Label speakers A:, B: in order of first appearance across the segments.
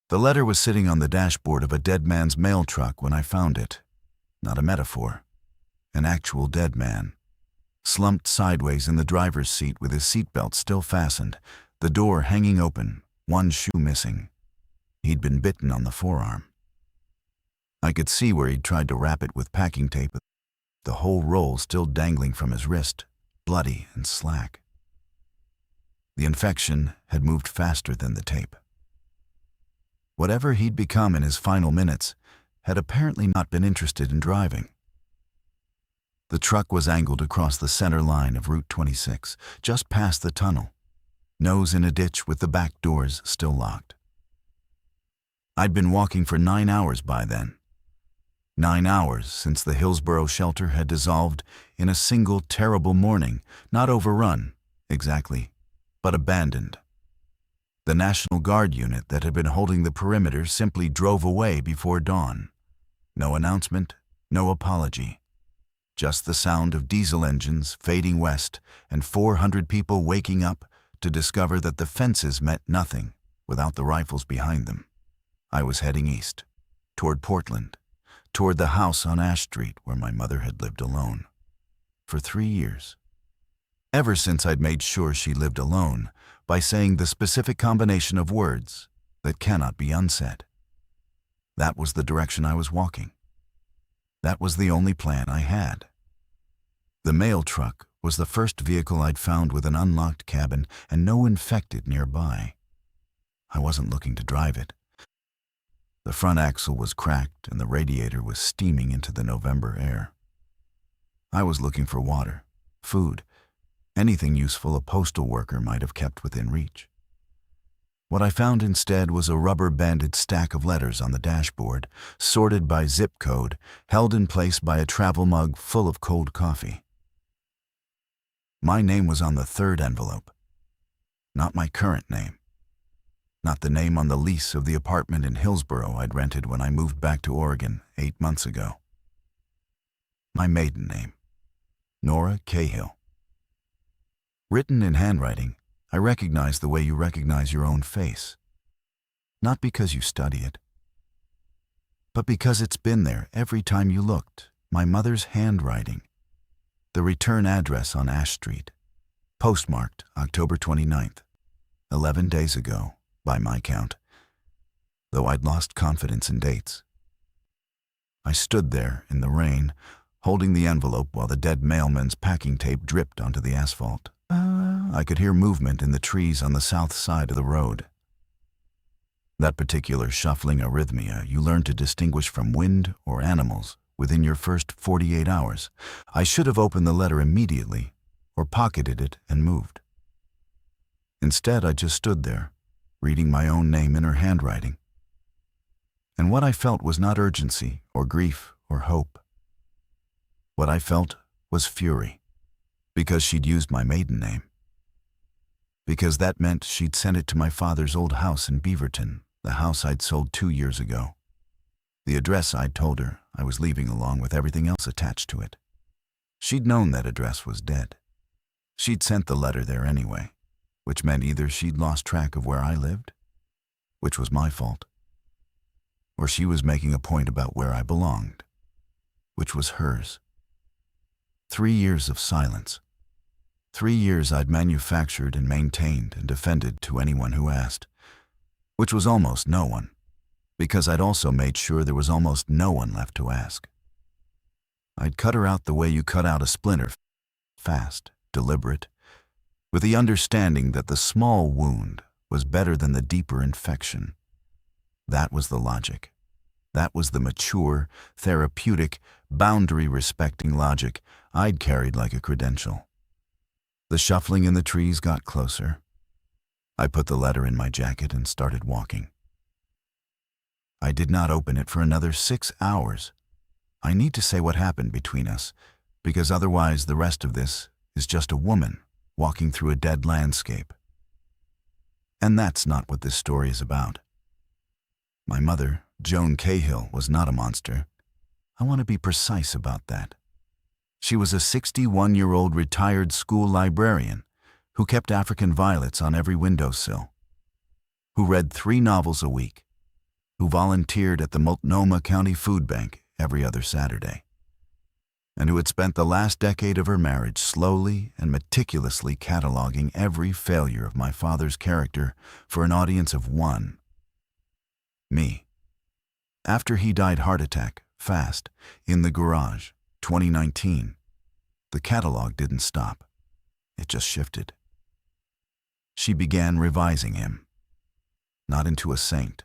A: The letter was sitting on the dashboard of a dead man's mail truck when I found it. Not a metaphor. An actual dead man. Slumped sideways in the driver's seat with his seatbelt still fastened, the door hanging open, one shoe missing. He'd been bitten on the forearm. I could see where he'd tried to wrap it with packing tape, the whole roll still dangling from his wrist, bloody and slack. The infection had moved faster than the tape. Whatever he'd become in his final minutes had apparently not been interested in driving. The truck was angled across the center line of Route 26, just past the tunnel, nose in a ditch with the back doors still locked. I'd been walking for 9 hours by then. 9 hours since the Hillsborough shelter had dissolved in a single terrible morning, not overrun, exactly, but abandoned. The National Guard unit that had been holding the perimeter simply drove away before dawn. No announcement, no apology. Just the sound of diesel engines fading west and 400 people waking up to discover that the fences meant nothing without the rifles behind them. I was heading east, toward Portland, toward the house on Ash Street where my mother had lived alone. For 3 years. Ever since I'd made sure she lived alone by saying the specific combination of words that cannot be unsaid. That was the direction I was walking. That was the only plan I had. The mail truck was the first vehicle I'd found with an unlocked cabin and no infected nearby. I wasn't looking to drive it. The front axle was cracked and the radiator was steaming into the November air. I was looking for water, food, anything useful a postal worker might have kept within reach. What I found instead was a rubber-banded stack of letters on the dashboard, sorted by zip code, held in place by a travel mug full of cold coffee. My name was on the third envelope. Not my current name. Not the name on the lease of the apartment in Hillsborough I'd rented when I moved back to Oregon 8 months ago. My maiden name, Nora Cahill. Written in handwriting, I recognize the way you recognize your own face. Not because you study it, but because it's been there every time you looked. My mother's handwriting. The return address on Ash Street. Postmarked October 29th, 11 days ago, by my count, though I'd lost confidence in dates. I stood there in the rain, holding the envelope while the dead mailman's packing tape dripped onto the asphalt. I could hear movement in the trees on the south side of the road. That particular shuffling arrhythmia you learn to distinguish from wind or animals within your first 48 hours. I should have opened the letter immediately or pocketed it and moved. Instead, I just stood there, reading my own name in her handwriting. And what I felt was not urgency or grief or hope. What I felt was fury, because she'd used my maiden name. Because that meant she'd sent it to my father's old house in Beaverton, the house I'd sold 2 years ago. The address I'd told her I was leaving along with everything else attached to it. She'd known that address was dead. She'd sent the letter there anyway, which meant either she'd lost track of where I lived, which was my fault, or she was making a point about where I belonged, which was hers. 3 years of silence. 3 years I'd manufactured and maintained and defended to anyone who asked, which was almost no one, because I'd also made sure there was almost no one left to ask. I'd cut her out the way you cut out a splinter, fast, deliberate, with the understanding that the small wound was better than the deeper infection. That was the logic. That was the mature, therapeutic, boundary-respecting logic I'd carried like a credential. The shuffling in the trees got closer. I put the letter in my jacket and started walking. I did not open it for another 6 hours. I need to say what happened between us, because otherwise the rest of this is just a woman walking through a dead landscape. And that's not what this story is about. My mother, Joan Cahill, was not a monster. I want to be precise about that. She was a 61-year-old retired school librarian who kept African violets on every windowsill, who read 3 novels a week, who volunteered at the Multnomah County Food Bank every other Saturday, and who had spent the last decade of her marriage slowly and meticulously cataloging every failure of my father's character for an audience of one: me. After he died heart attack, fast, in the garage, 2019, the catalog didn't stop. It just shifted. She began revising him, not into a saint,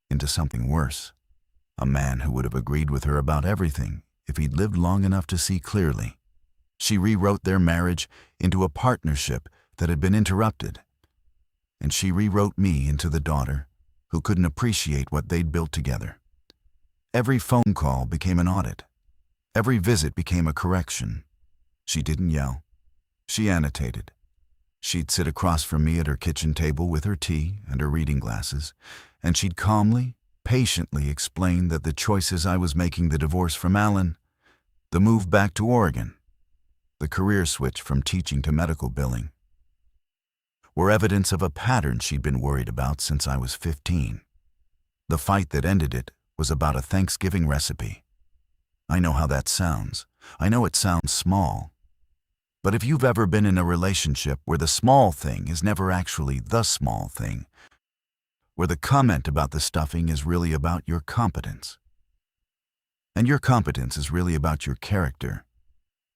A: into something worse, a man who would have agreed with her about everything if he'd lived long enough to see clearly. She rewrote their marriage into a partnership that had been interrupted, and she rewrote me into the daughter who couldn't appreciate what they'd built together. Every phone call became an audit. Every visit became a correction. She didn't yell. She annotated. She'd sit across from me at her kitchen table with her tea and her reading glasses, and she'd calmly, patiently explain that the choices I was making, the divorce from Alan, the move back to Oregon, the career switch from teaching to medical billing, were evidence of a pattern she'd been worried about since I was 15. The fight that ended it was about a Thanksgiving recipe. I know how that sounds. I know it sounds small. But if you've ever been in a relationship where the small thing is never actually the small thing, where the comment about the stuffing is really about your competence, and your competence is really about your character,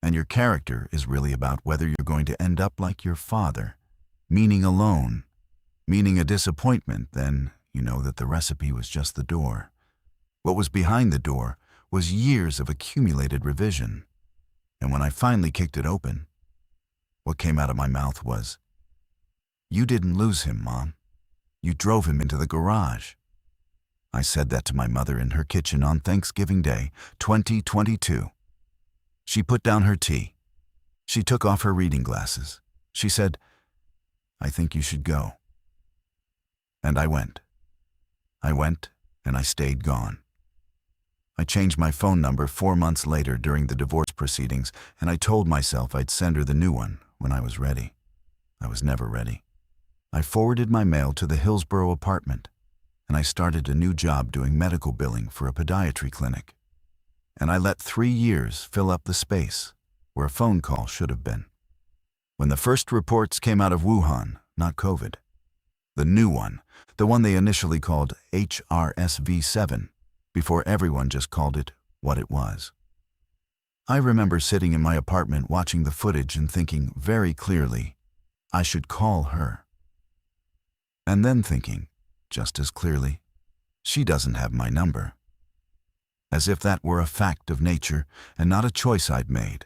A: and your character is really about whether you're going to end up like your father, meaning alone, meaning a disappointment, then you know that the recipe was just the door. What was behind the door was years of accumulated revision. And when I finally kicked it open, what came out of my mouth was, "You didn't lose him, Mom. You drove him into the garage." I said that to my mother in her kitchen on Thanksgiving Day, 2022. She put down her tea. She took off her reading glasses. She said, "I think you should go." And I went. I went, and I stayed gone. I changed my phone number 4 months later during the divorce proceedings, and I told myself I'd send her the new one when I was ready. I was never ready. I forwarded my mail to the Hillsborough apartment, and I started a new job doing medical billing for a podiatry clinic. And I let 3 years fill up the space where a phone call should have been. When the first reports came out of Wuhan, not COVID, the new one, the one they initially called HRSV7, before everyone just called it what it was. I remember sitting in my apartment watching the footage and thinking very clearly, I should call her. And then thinking, just as clearly, she doesn't have my number. As if that were a fact of nature and not a choice I'd made.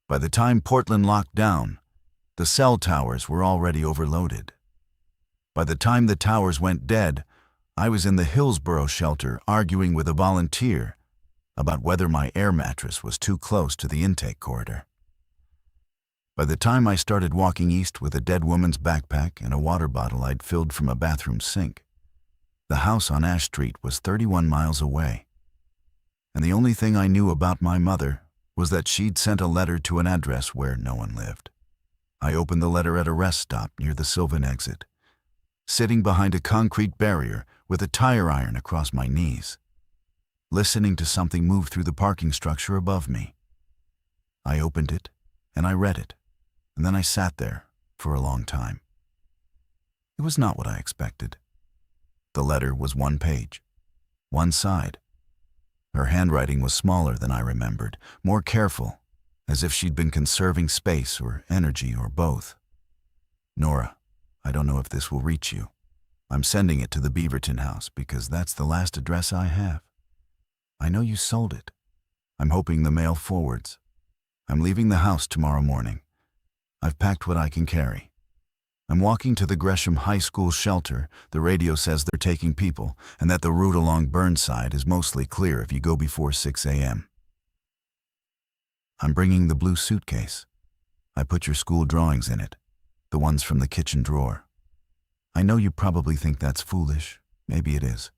A: By the time Portland locked down, the cell towers were already overloaded. By the time the towers went dead, I was in the Hillsborough shelter arguing with a volunteer about whether my air mattress was too close to the intake corridor. By the time I started walking east with a dead woman's backpack and a water bottle I'd filled from a bathroom sink, the house on Ash Street was 31 miles away. And the only thing I knew about my mother was that she'd sent a letter to an address where no one lived. I opened the letter at a rest stop near the Sylvan exit, sitting behind a concrete barrier with a tire iron across my knees, listening to something move through the parking structure above me. I opened it, and I read it, and then I sat there for a long time. It was not what I expected. The letter was 1 page, 1 side. Her handwriting was smaller than I remembered, more careful, as if she'd been conserving space or energy or both. "Nora, I don't know if this will reach you. I'm sending it to the Beaverton house because that's the last address I have. I know you sold it. I'm hoping the mail forwards. I'm leaving the house tomorrow morning. I've packed what I can carry. I'm walking to the Gresham High School shelter. The radio says they're taking people and that the route along Burnside is mostly clear if you go before 6 a.m. I'm bringing the blue suitcase. I put your school drawings in it, the ones from the kitchen drawer. I know you probably think that's foolish. Maybe it is.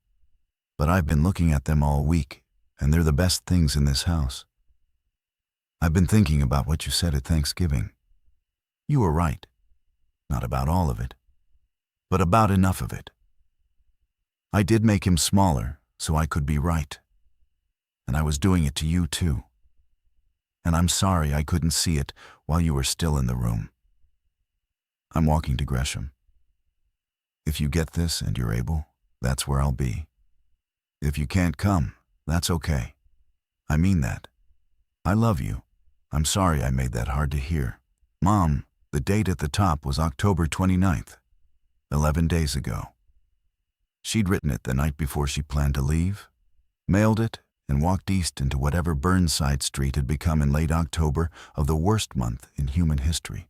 A: But I've been looking at them all week, and they're the best things in this house. I've been thinking about what you said at Thanksgiving. You were right. Not about all of it, but about enough of it. I did make him smaller so I could be right. And I was doing it to you too. And I'm sorry I couldn't see it while you were still in the room. I'm walking to Gresham. If you get this and you're able, that's where I'll be. If you can't come, that's okay. I mean that. I love you. I'm sorry I made that hard to hear. Mom, the date at the top was October 29th, 11 days ago. She'd written it the night before she planned to leave, mailed it, and walked east into whatever Burnside Street had become in late October of the worst month in human history.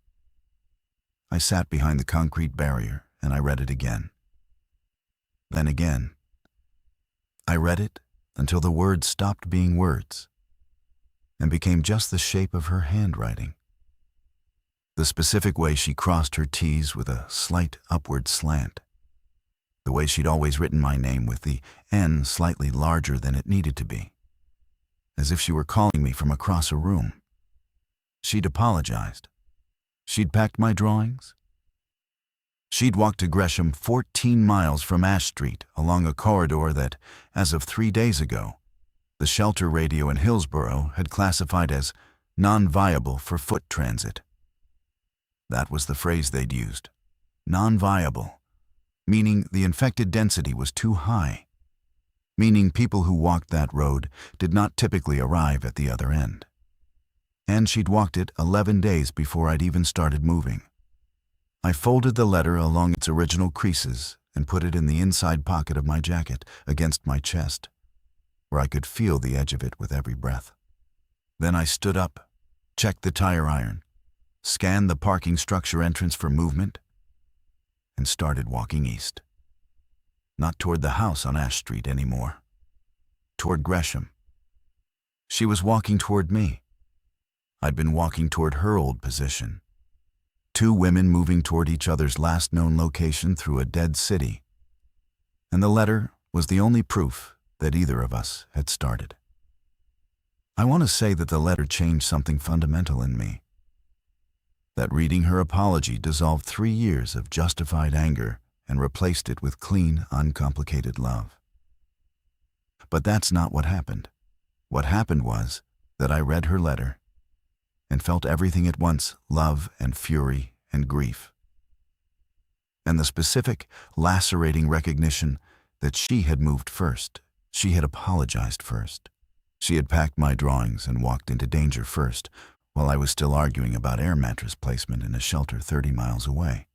A: I sat behind the concrete barrier and I read it again. Then again. I read it until the words stopped being words and became just the shape of her handwriting. The specific way she crossed her T's with a slight upward slant. The way she'd always written my name with the N slightly larger than it needed to be. As if she were calling me from across a room. She'd apologized. She'd packed my drawings. She'd walked to Gresham 14 miles from Ash Street along a corridor that, as of 3 days ago, the shelter radio in Hillsborough had classified as non-viable for foot transit. That was the phrase they'd used. Non-viable. Meaning the infected density was too high. Meaning people who walked that road did not typically arrive at the other end. And she'd walked it 11 days before I'd even started moving. I folded the letter along its original creases and put it in the inside pocket of my jacket against my chest, where I could feel the edge of it with every breath. Then I stood up, checked the tire iron, scanned the parking structure entrance for movement, and started walking east. Not toward the house on Ash Street anymore. Toward Gresham. She was walking toward me. I'd been walking toward her old position. 2 women moving toward each other's last known location through a dead city. And the letter was the only proof that either of us had started. I want to say that the letter changed something fundamental in me. That reading her apology dissolved 3 years of justified anger and replaced it with clean, uncomplicated love. But that's not what happened. What happened was that I read her letter and felt everything at once, love and fury and grief. And the specific, lacerating recognition that she had moved first, she had apologized first. She had packed my drawings and walked into danger first, while I was still arguing about air mattress placement in a shelter 30 miles away.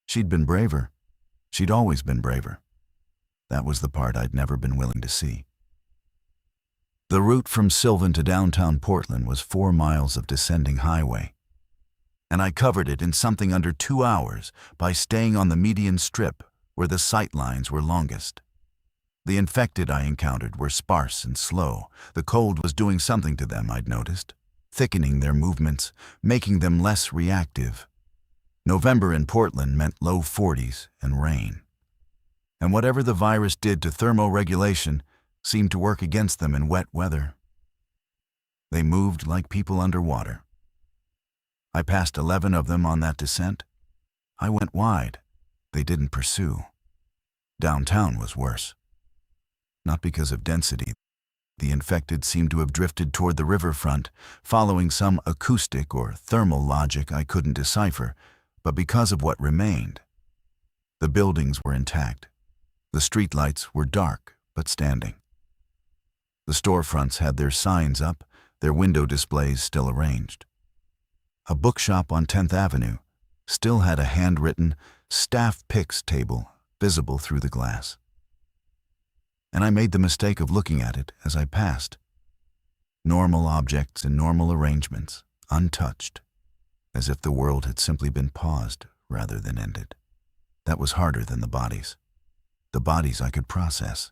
A: She'd been braver. She'd always been braver. That was the part I'd never been willing to see. The route from Sylvan to downtown Portland was 4 miles of descending highway, and I covered it in something under 2 hours by staying on the median strip where the sight lines were longest. The infected I encountered were sparse and slow. The cold was doing something to them, I'd noticed, thickening their movements, making them less reactive. November in Portland meant low 40s and rain. And whatever the virus did to thermoregulation seemed to work against them in wet weather. They moved like people underwater. I passed 11 of them on that descent. I went wide. They didn't pursue. Downtown was worse. Not because of density. The infected seemed to have drifted toward the riverfront, following some acoustic or thermal logic I couldn't decipher, but because of what remained. The buildings were intact. The streetlights were dark, but standing. The storefronts had their signs up, their window displays still arranged. A bookshop on 10th Avenue still had a handwritten staff picks table visible through the glass. And I made the mistake of looking at it as I passed. Normal objects in normal arrangements, untouched, as if the world had simply been paused rather than ended. That was harder than the bodies. The bodies I could process.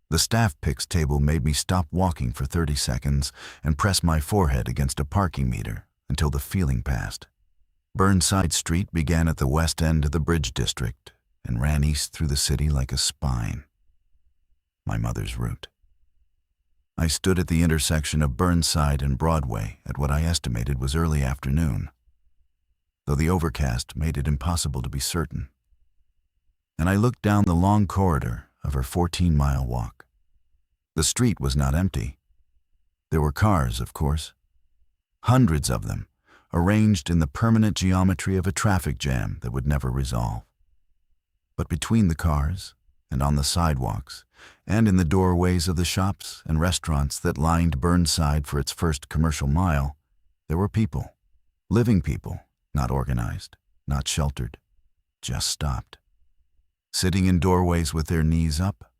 A: The staff picks table made me stop walking for 30 seconds and press my forehead against a parking meter until the feeling passed. Burnside Street began at the west end of the Bridge District and ran east through the city like a spine. My mother's route. I stood at the intersection of Burnside and Broadway at what I estimated was early afternoon, though the overcast made it impossible to be certain. and I looked down the long corridor of her 14-mile walk. The street was not empty. There were cars, of course. Hundreds of them, arranged in the permanent geometry of a traffic jam that would never resolve. But between the cars, and on the sidewalks, and in the doorways of the shops and restaurants that lined Burnside for its first commercial mile, there were people. Living people, not organized, not sheltered, just stopped. Sitting in doorways with their knees up,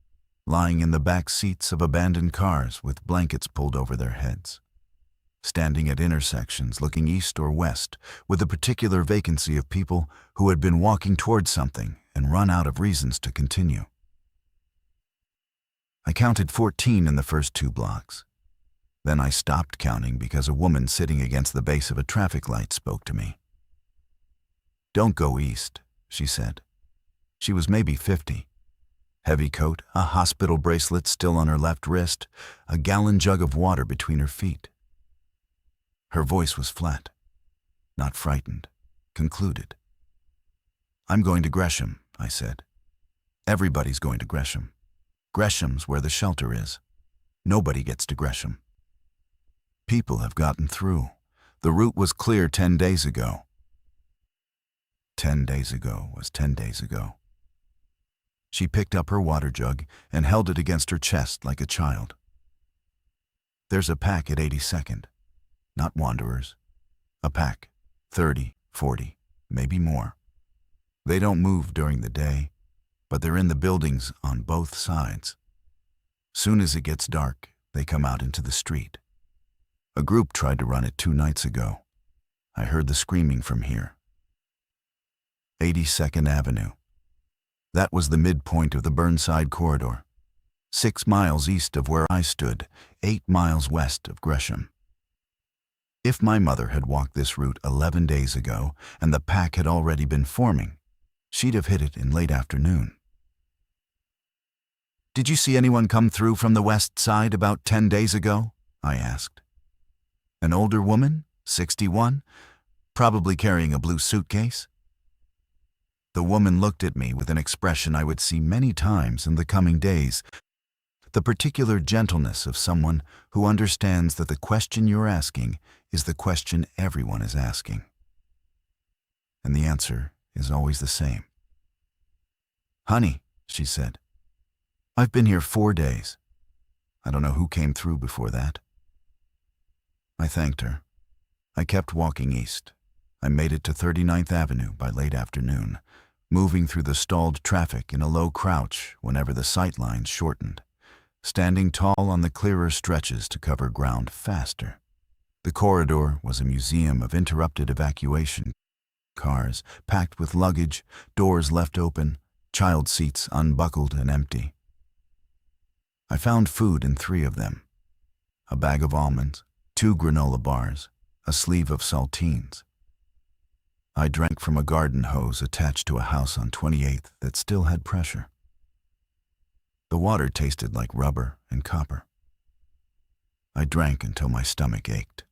A: lying in the back seats of abandoned cars with blankets pulled over their heads. Standing at intersections looking east or west with a particular vacancy of people who had been walking towards something and run out of reasons to continue. I counted 14 in the first 2 blocks. Then I stopped counting because a woman sitting against the base of a traffic light spoke to me. "Don't go east," she said. She was maybe 50. Heavy coat, a hospital bracelet still on her left wrist, a gallon jug of water between her feet. Her voice was flat, not frightened, concluded. "I'm going to Gresham," I said. "Everybody's going to Gresham. Gresham's where the shelter is. Nobody gets to Gresham. People have gotten through. The route was clear 10 days ago." 10 days ago was 10 days ago. She picked up her water jug and held it against her chest like a child. "There's a pack at 82nd. Not wanderers. A pack, 30, 40, maybe more. They don't move during the day, but they're in the buildings on both sides. Soon as it gets dark, they come out into the street. A group tried to run it 2 nights ago. I heard the screaming from here." 82nd Avenue. That was the midpoint of the Burnside corridor. 6 miles east of where I stood, 8 miles west of Gresham. If my mother had walked this route 11 days ago and the pack had already been forming, she'd have hit it in late afternoon. "Did you see anyone come through from the west side about 10 days ago?" I asked. "An older woman, 61, probably carrying a blue suitcase?" The woman looked at me with an expression I would see many times in the coming days, the particular gentleness of someone who understands that the question you're asking is the question everyone is asking. And the answer is always the same. "Honey," she said, "I've been here 4 days. I don't know who came through before that." I thanked her. I kept walking east. I made it to 39th Avenue by late afternoon, moving through the stalled traffic in a low crouch whenever the sight lines shortened, standing tall on the clearer stretches to cover ground faster. The corridor was a museum of interrupted evacuation. Cars packed with luggage, doors left open, child seats unbuckled and empty. I found food in 3 of them. A bag of almonds, 2 granola bars, a sleeve of saltines. I drank from a garden hose attached to a house on 28th that still had pressure. The water tasted like rubber and copper. I drank until my stomach ached.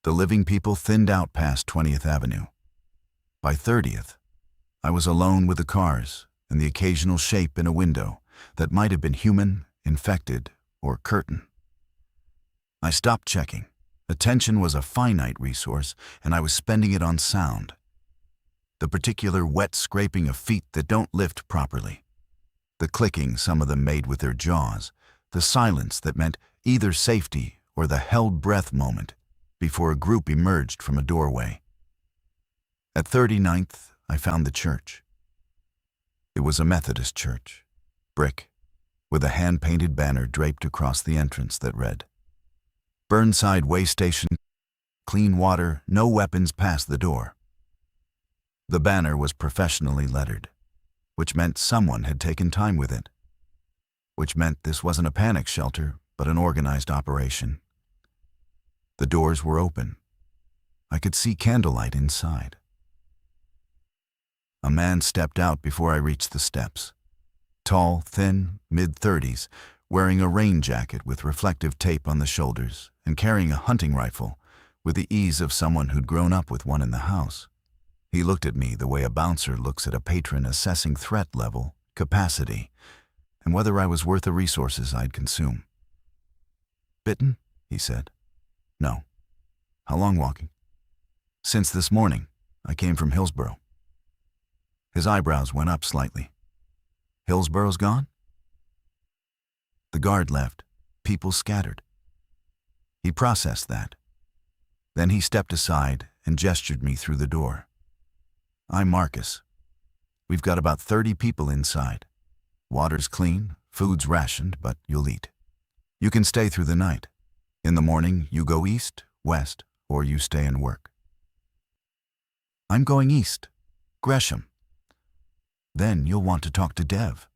A: The living people thinned out past 20th Avenue. By 30th, I was alone with the cars and the occasional shape in a window that might have been human, infected, or curtain. I stopped checking. Attention was a finite resource, and I was spending it on sound. The particular wet scraping of feet that don't lift properly. The clicking some of them made with their jaws. The silence that meant either safety or the held breath moment before a group emerged from a doorway. At 39th, I found the church. It was a Methodist church, brick, with a hand-painted banner draped across the entrance that read, "Burnside Way Station, clean water, no weapons past the door." The banner was professionally lettered, which meant someone had taken time with it, which meant this wasn't a panic shelter, but an organized operation. The doors were open. I could see candlelight inside. A man stepped out before I reached the steps. Tall, thin, mid-30s, wearing a rain jacket with reflective tape on the shoulders and carrying a hunting rifle with the ease of someone who'd grown up with one in the house. He looked at me the way a bouncer looks at a patron assessing threat level, capacity, and whether I was worth the resources I'd consume. "Bitten?" he said. "No." "How long walking?" "Since this morning. I came from Hillsborough." His eyebrows went up slightly. "Hillsborough's gone?" The guard left. People scattered. He processed that. Then he stepped aside and gestured me through the door. "I'm Marcus. We've got about 30 people inside. Water's clean, food's rationed, but you'll eat. You can stay through the night. In the morning, you go east, west, or you stay and work." "I'm going east. Gresham." "Then you'll want to talk to Dev."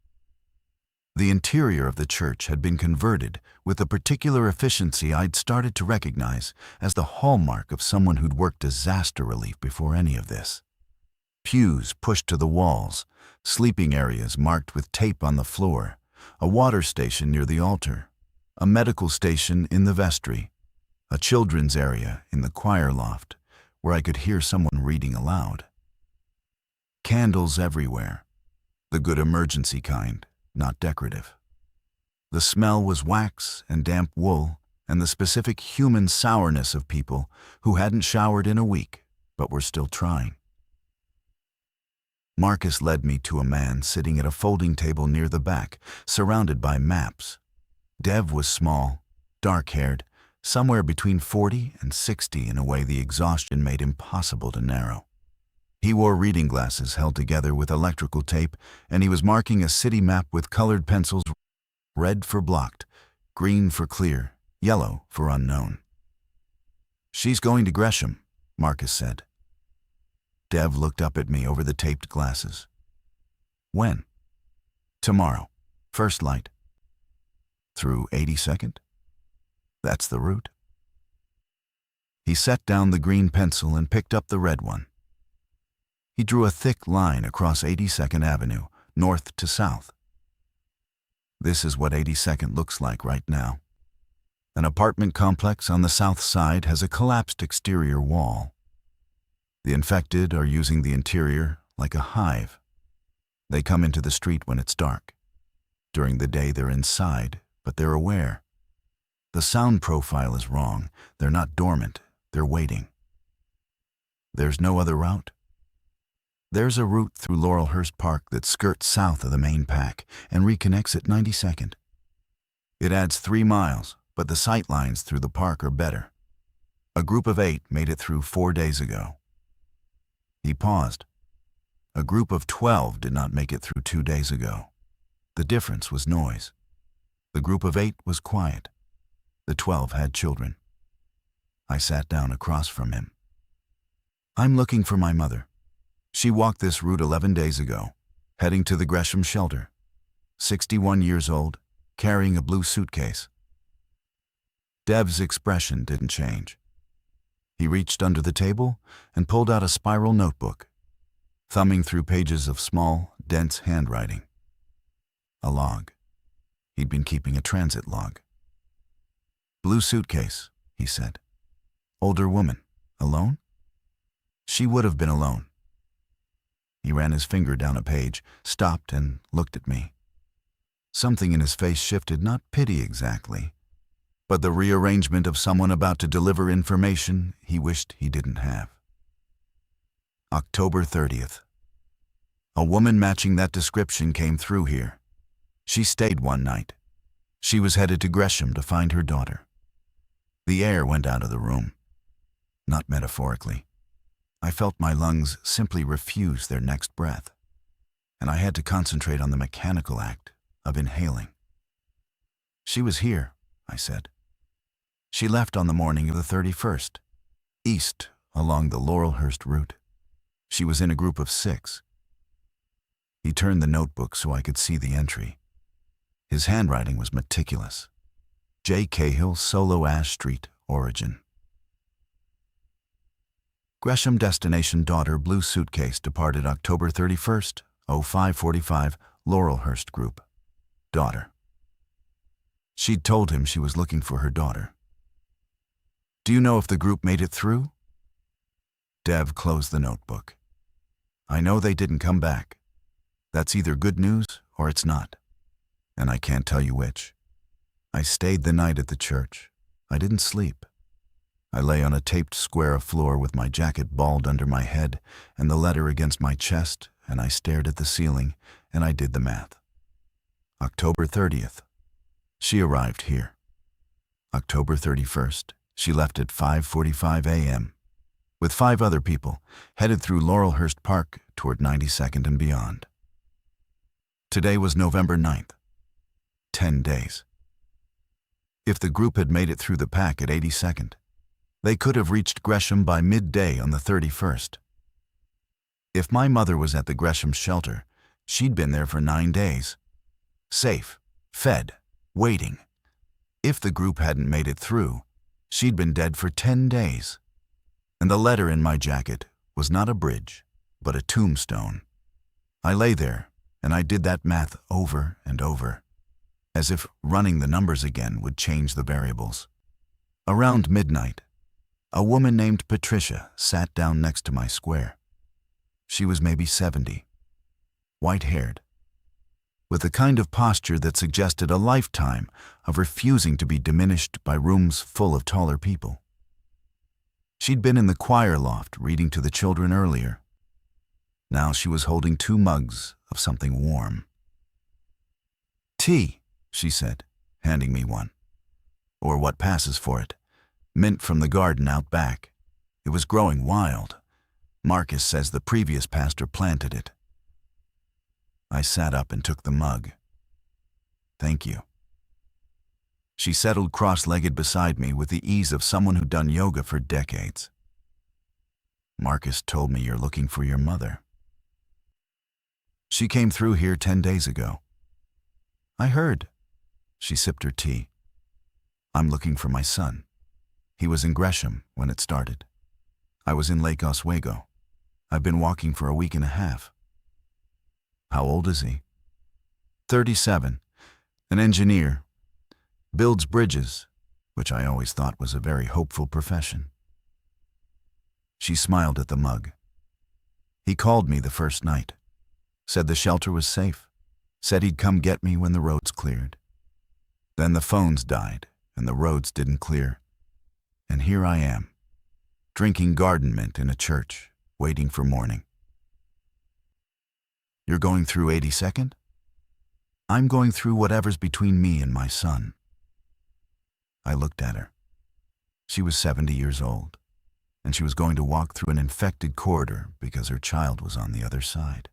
A: The interior of the church had been converted with a particular efficiency I'd started to recognize as the hallmark of someone who'd worked disaster relief before any of this. Pews pushed to the walls, sleeping areas marked with tape on the floor, a water station near the altar, a medical station in the vestry, a children's area in the choir loft where I could hear someone reading aloud. Candles everywhere, the good emergency kind, not decorative. The smell was wax and damp wool and the specific human sourness of people who hadn't showered in a week but were still trying. Marcus led me to a man sitting at a folding table near the back, surrounded by maps. Dev was small, dark-haired, somewhere between 40 and 60 in a way the exhaustion made impossible to narrow. He wore reading glasses held together with electrical tape, and he was marking a city map with colored pencils, red for blocked, green for clear, yellow for unknown. "She's going to Gresham," Marcus said. Dev looked up at me over the taped glasses. "When?" "Tomorrow. First light." "Through 82nd? That's the route." He set down the green pencil and picked up the red one. He drew a thick line across 82nd Avenue, north to south. "This is what 82nd looks like right now. An apartment complex on the south side has a collapsed exterior wall. The infected are using the interior like a hive. They come into the street when it's dark. During the day they're inside, but they're aware. The sound profile is wrong. They're not dormant, they're waiting. There's no other route. There's a route through Laurelhurst Park that skirts south of the main pack and reconnects at 92nd. It adds 3 miles, but the sight lines through the park are better. A group of 8 made it through 4 days ago." He paused. "A group of 12 did not make it through 2 days ago. The difference was noise. The group of 8 was quiet. The 12 had children." I sat down across from him. "I'm looking for my mother. She walked this route 11 days ago, heading to the Gresham shelter. 61 years old, carrying a blue suitcase." Dev's expression didn't change. He reached under the table and pulled out a spiral notebook, thumbing through pages of small, dense handwriting. A log. He'd been keeping a transit log. "Blue suitcase," he said. "Older woman. Alone?" "She would have been alone." He ran his finger down a page, stopped, and looked at me. Something in his face shifted, not pity exactly, but the rearrangement of someone about to deliver information he wished he didn't have. October 30th. A woman matching that description came through here. She stayed one night. She was headed to Gresham to find her daughter. The air went out of the room. Not metaphorically. I felt my lungs simply refuse their next breath, and I had to concentrate on the mechanical act of inhaling. "She was here," I said. "She left on the morning of the 31st, east along the Laurelhurst route. She was in a group of 6. He turned the notebook so I could see the entry. His handwriting was meticulous. J. Cahill, Solo Ash Street, Origin. Gresham destination daughter blue suitcase departed October 31st, 0545, Laurelhurst Group. Daughter. She'd told him she was looking for her daughter. "Do you know if the group made it through?" Dev closed the notebook. I know they didn't come back. That's either good news or it's not. And I can't tell you which. I stayed the night at the church. I didn't sleep. I lay on a taped square of floor with my jacket balled under my head and the letter against my chest, and I stared at the ceiling, and I did the math. October 30th. She arrived here. October 31st. She left at 5:45 a.m. with 5 other people, headed through Laurelhurst Park toward 92nd and beyond. Today was November 9th. 10 days. If the group had made it through the pack at 82nd, they could have reached Gresham by midday on the 31st. If my mother was at the Gresham shelter, she'd been there for 9 days. Safe, fed, waiting. If the group hadn't made it through, she'd been dead for 10 days. And the letter in my jacket was not a bridge, but a tombstone. I lay there, and I did that math over and over, as if running the numbers again would change the variables. Around midnight, a woman named Patricia sat down next to my square. She was maybe 70, white-haired, with the kind of posture that suggested a lifetime of refusing to be diminished by rooms full of taller people. She'd been in the choir loft reading to the children earlier. Now she was holding 2 mugs of something warm. "Tea," she said, handing me one. Or what passes for it. Mint from the garden out back. It was growing wild. Marcus says the previous pastor planted it. I sat up and took the mug. "Thank you." She settled cross-legged beside me with the ease of someone who'd done yoga for decades. "Marcus told me you're looking for your mother." "She came through here 10 days ago." "I heard." She sipped her tea. "I'm looking for my son. He was in Gresham when it started. I was in Lake Oswego. I've been walking for a week and a half." "How old is he?" 37, an engineer, builds bridges, which I always thought was a very hopeful profession. She smiled at the mug. "He called me the first night, said the shelter was safe, said he'd come get me when the roads cleared. Then the phones died and the roads didn't clear. And here I am, drinking garden mint in a church, waiting for morning." "You're going through 82nd? "I'm going through whatever's between me and my son." I looked at her. She was 70 years old, and she was going to walk through an infected corridor because her child was on the other side.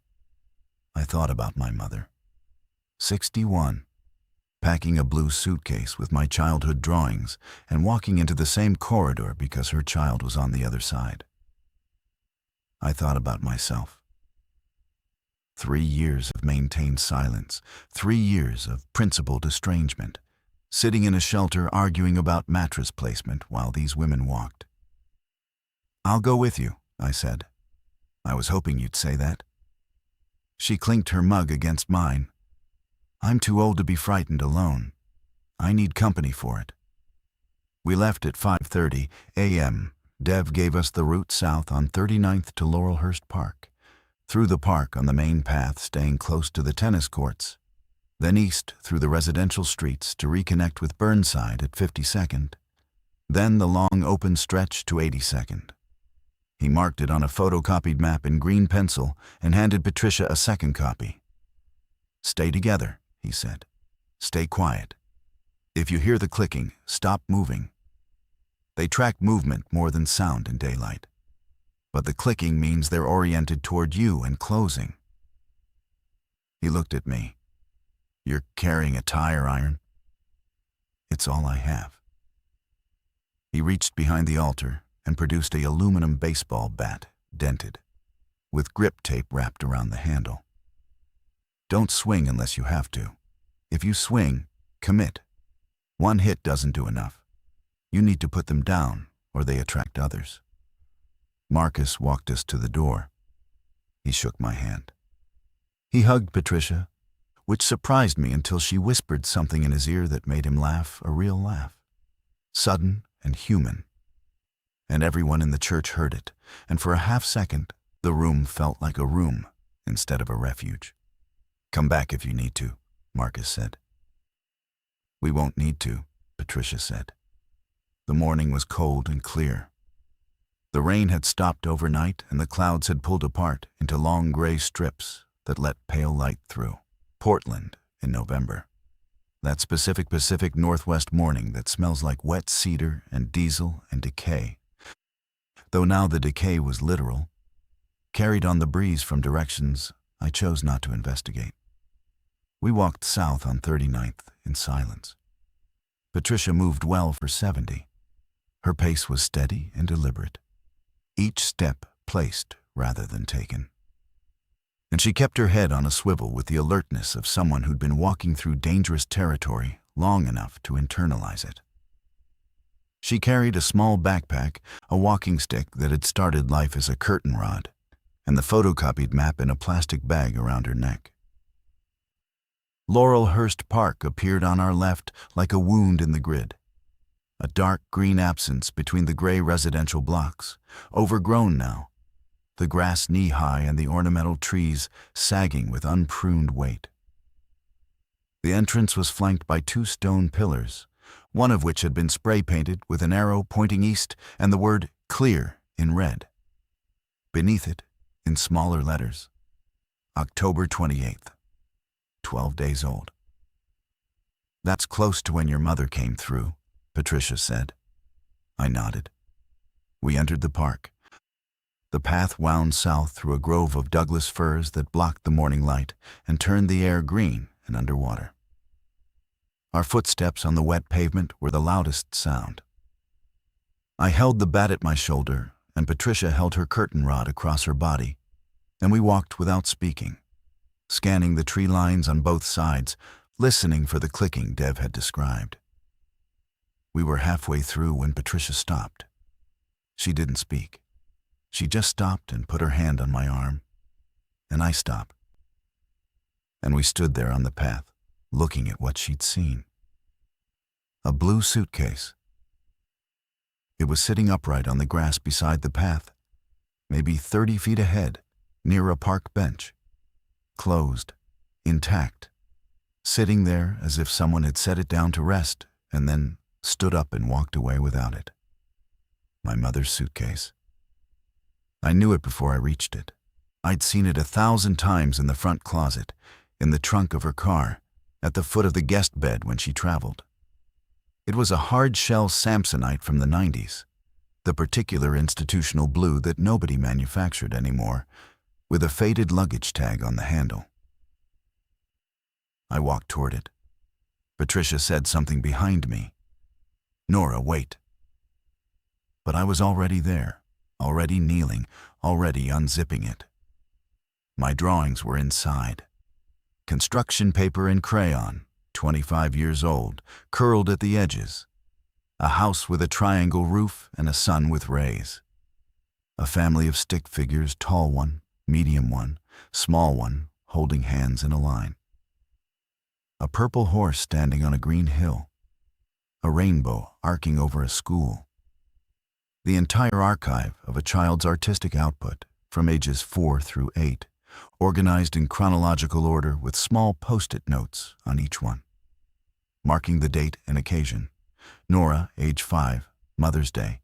A: I thought about my mother. 61, packing a blue suitcase with my childhood drawings and walking into the same corridor because her child was on the other side. I thought about myself. 3 years of maintained silence, 3 years of principled estrangement, sitting in a shelter arguing about mattress placement while these women walked. "I'll go with you," I said. "I was hoping you'd say that." She clinked her mug against mine. "I'm too old to be frightened alone. I need company for it." We left at 5:30 a.m. Dev gave us the route south on 39th to Laurelhurst Park, through the park on the main path staying close to the tennis courts, then east through the residential streets to reconnect with Burnside at 52nd, then the long open stretch to 82nd. He marked it on a photocopied map in green pencil and handed Patricia a second copy. "Stay together," he said. "Stay quiet. If you hear the clicking, stop moving." They track movement more than sound in daylight, but the clicking means they're oriented toward you and closing. He looked at me. "You're carrying a tire iron?" "It's all I have." He reached behind the altar and produced a aluminum baseball bat, dented, with grip tape wrapped around the handle. "Don't swing unless you have to. If you swing, commit. One hit doesn't do enough. You need to put them down, or they attract others." Marcus walked us to the door. He shook my hand. He hugged Patricia, which surprised me until she whispered something in his ear that made him laugh, a real laugh. Sudden and human. And everyone in the church heard it, and for a half second, The room felt like a room instead of a refuge. "Come back if you need to," Marcus said. "We won't need to," Patricia said. The morning was cold and clear. The rain had stopped overnight and the clouds had pulled apart into long gray strips that let pale light through. Portland in November. That specific Pacific Northwest morning that smells like wet cedar and diesel and decay. Though now the decay was literal, carried on the breeze from directions I chose not to investigate. We walked south on 39th in silence. Patricia moved well for 70. Her pace was steady and deliberate, each step placed rather than taken. And she kept her head on a swivel with the alertness of someone who'd been walking through dangerous territory long enough to internalize it. She carried a small backpack, a walking stick that had started life as a curtain rod, and the photocopied map in a plastic bag around her neck. Laurelhurst Park appeared on our left like a wound in the grid, a dark green absence between the gray residential blocks, overgrown now, the grass knee-high and the ornamental trees sagging with unpruned weight. The entrance was flanked by 2 stone pillars, one of which had been spray-painted with an arrow pointing east and the word "clear" in red. Beneath it, in smaller letters, October 28th, 12 days old. "That's close to when your mother came through," Patricia said. I nodded. We entered the park. The path wound south through a grove of Douglas firs that blocked the morning light and turned the air green and underwater. Our footsteps on the wet pavement were the loudest sound. I held the bat at my shoulder, and Patricia held her curtain rod across her body, and we walked without speaking, scanning the tree lines on both sides, listening for the clicking Dev had described. We were halfway through when Patricia stopped. She didn't speak. She just stopped and put her hand on my arm, and I stopped. And we stood there on the path, looking at what she'd seen. A blue suitcase. It was sitting upright on the grass beside the path, maybe 30 feet ahead, near a park bench. Closed, intact, sitting there as if someone had set it down to rest and then stood up and walked away without it. My mother's suitcase. I knew it before I reached it. I'd seen it 1,000 times in the front closet, in the trunk of her car, at the foot of the guest bed when she traveled. It was a hard-shell Samsonite from the 90s, the particular institutional blue that nobody manufactured anymore, with a faded luggage tag on the handle. I walked toward it. Patricia said something behind me. "Nora, wait." But I was already there, already kneeling, already unzipping it. My drawings were inside. Construction paper and crayon, 25 years old, curled at the edges. A house with a triangle roof and a sun with rays. A family of stick figures, tall one, medium one, small one, holding hands in a line. A purple horse standing on a green hill. A rainbow arcing over a school. The entire archive of a child's artistic output from ages 4 through 8, organized in chronological order with small post-it notes on each one, marking the date and occasion. Nora, age 5, Mother's Day.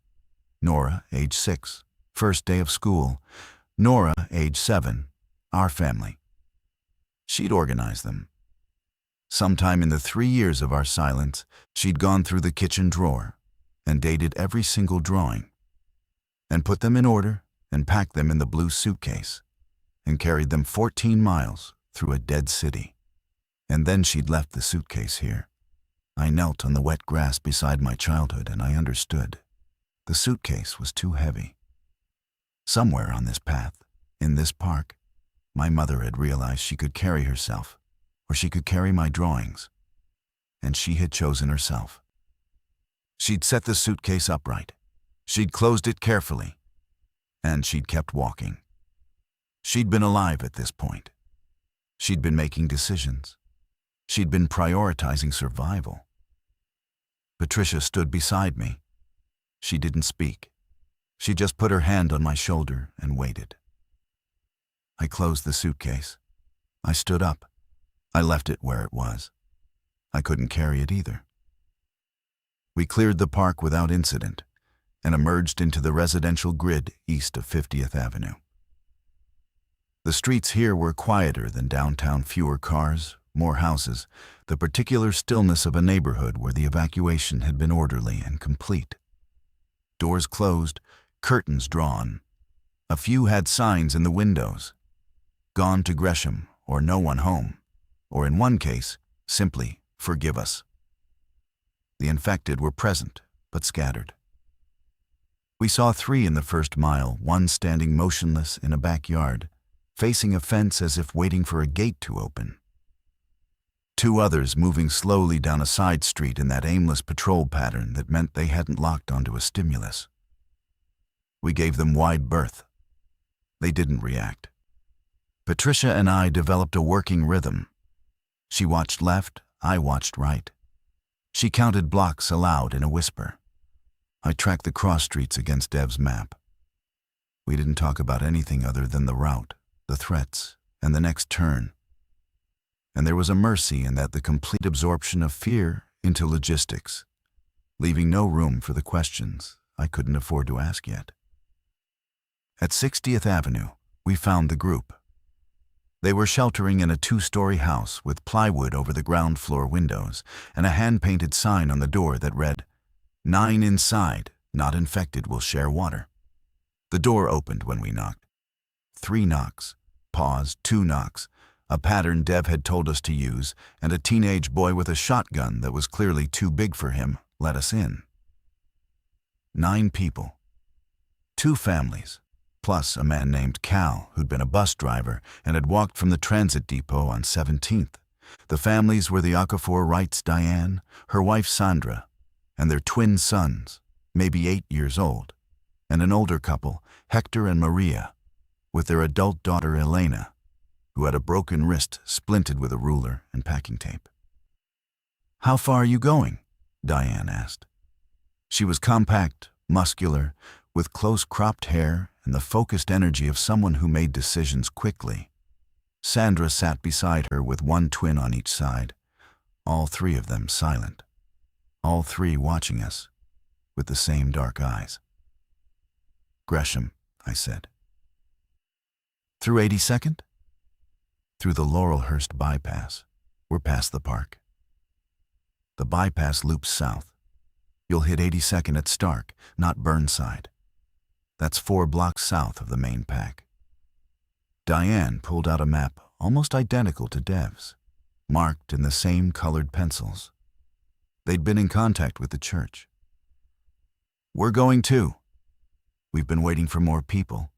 A: Nora, age 6, first day of school. Nora, age 7, our family. She'd organized them. Sometime in the 3 years of our silence, she'd gone through the kitchen drawer and dated every single drawing, and put them in order and packed them in the blue suitcase, and carried them 14 miles through a dead city. And then she'd left the suitcase here. I knelt on the wet grass beside my childhood, and I understood. The suitcase was too heavy. Somewhere on this path, in this park, my mother had realized she could carry herself, or she could carry my drawings, and she had chosen herself. She'd set the suitcase upright. She'd closed it carefully, and she'd kept walking. She'd been alive at this point. She'd been making decisions. She'd been prioritizing survival. Patricia stood beside me. She didn't speak. She just put her hand on my shoulder and waited. I closed the suitcase. I stood up. I left it where it was. I couldn't carry it either. We cleared the park without incident and emerged into the residential grid east of 50th Avenue. The streets here were quieter than downtown, fewer cars, more houses, the particular stillness of a neighborhood where the evacuation had been orderly and complete. Doors closed, curtains drawn. A few had signs in the windows. Gone to Gresham, or no one home, or in one case, simply, forgive us. The infected were present, but scattered. We saw 3 in the first mile, one standing motionless in a backyard, facing a fence as if waiting for a gate to open. 2 others moving slowly down a side street in that aimless patrol pattern that meant they hadn't locked onto a stimulus. We gave them wide berth. They didn't react. Patricia and I developed a working rhythm. She watched left, I watched right. She counted blocks aloud in a whisper. I tracked the cross streets against Dev's map. We didn't talk about anything other than the route, the threats, and the next turn. And there was a mercy in that, the complete absorption of fear into logistics, leaving no room for the questions I couldn't afford to ask yet. At 60th Avenue, we found the group. They were sheltering in a 2-story house with plywood over the ground floor windows and a hand-painted sign on the door that read, 9 inside, not infected will share water. The door opened when we knocked. 3 knocks, pause, 2 knocks, a pattern Dev had told us to use, and a teenage boy with a shotgun that was clearly too big for him let us in. 9 people. 2 families. Plus a man named Cal, who'd been a bus driver and had walked from the transit depot on 17th. The families were the Okafor Wrights, Diane, her wife Sandra, and their twin sons, maybe 8 years old, and an older couple, Hector and Maria, with their adult daughter Elena, who had a broken wrist splinted with a ruler and packing tape. "How far are you going?" Diane asked. She was compact, muscular, with close-cropped hair and the focused energy of someone who made decisions quickly. Sandra sat beside her with 1 twin on each side, all 3 of them silent, all 3 watching us with the same dark eyes. "Gresham," I said. "Through 82nd? Through the Laurelhurst bypass. We're past the park. The bypass loops south. You'll hit 82nd at Stark, not Burnside. That's 4 blocks south of the main pack." Diane pulled out a map almost identical to Dev's, marked in the same colored pencils. They'd been in contact with the church. "We're going too. We've been waiting for more people.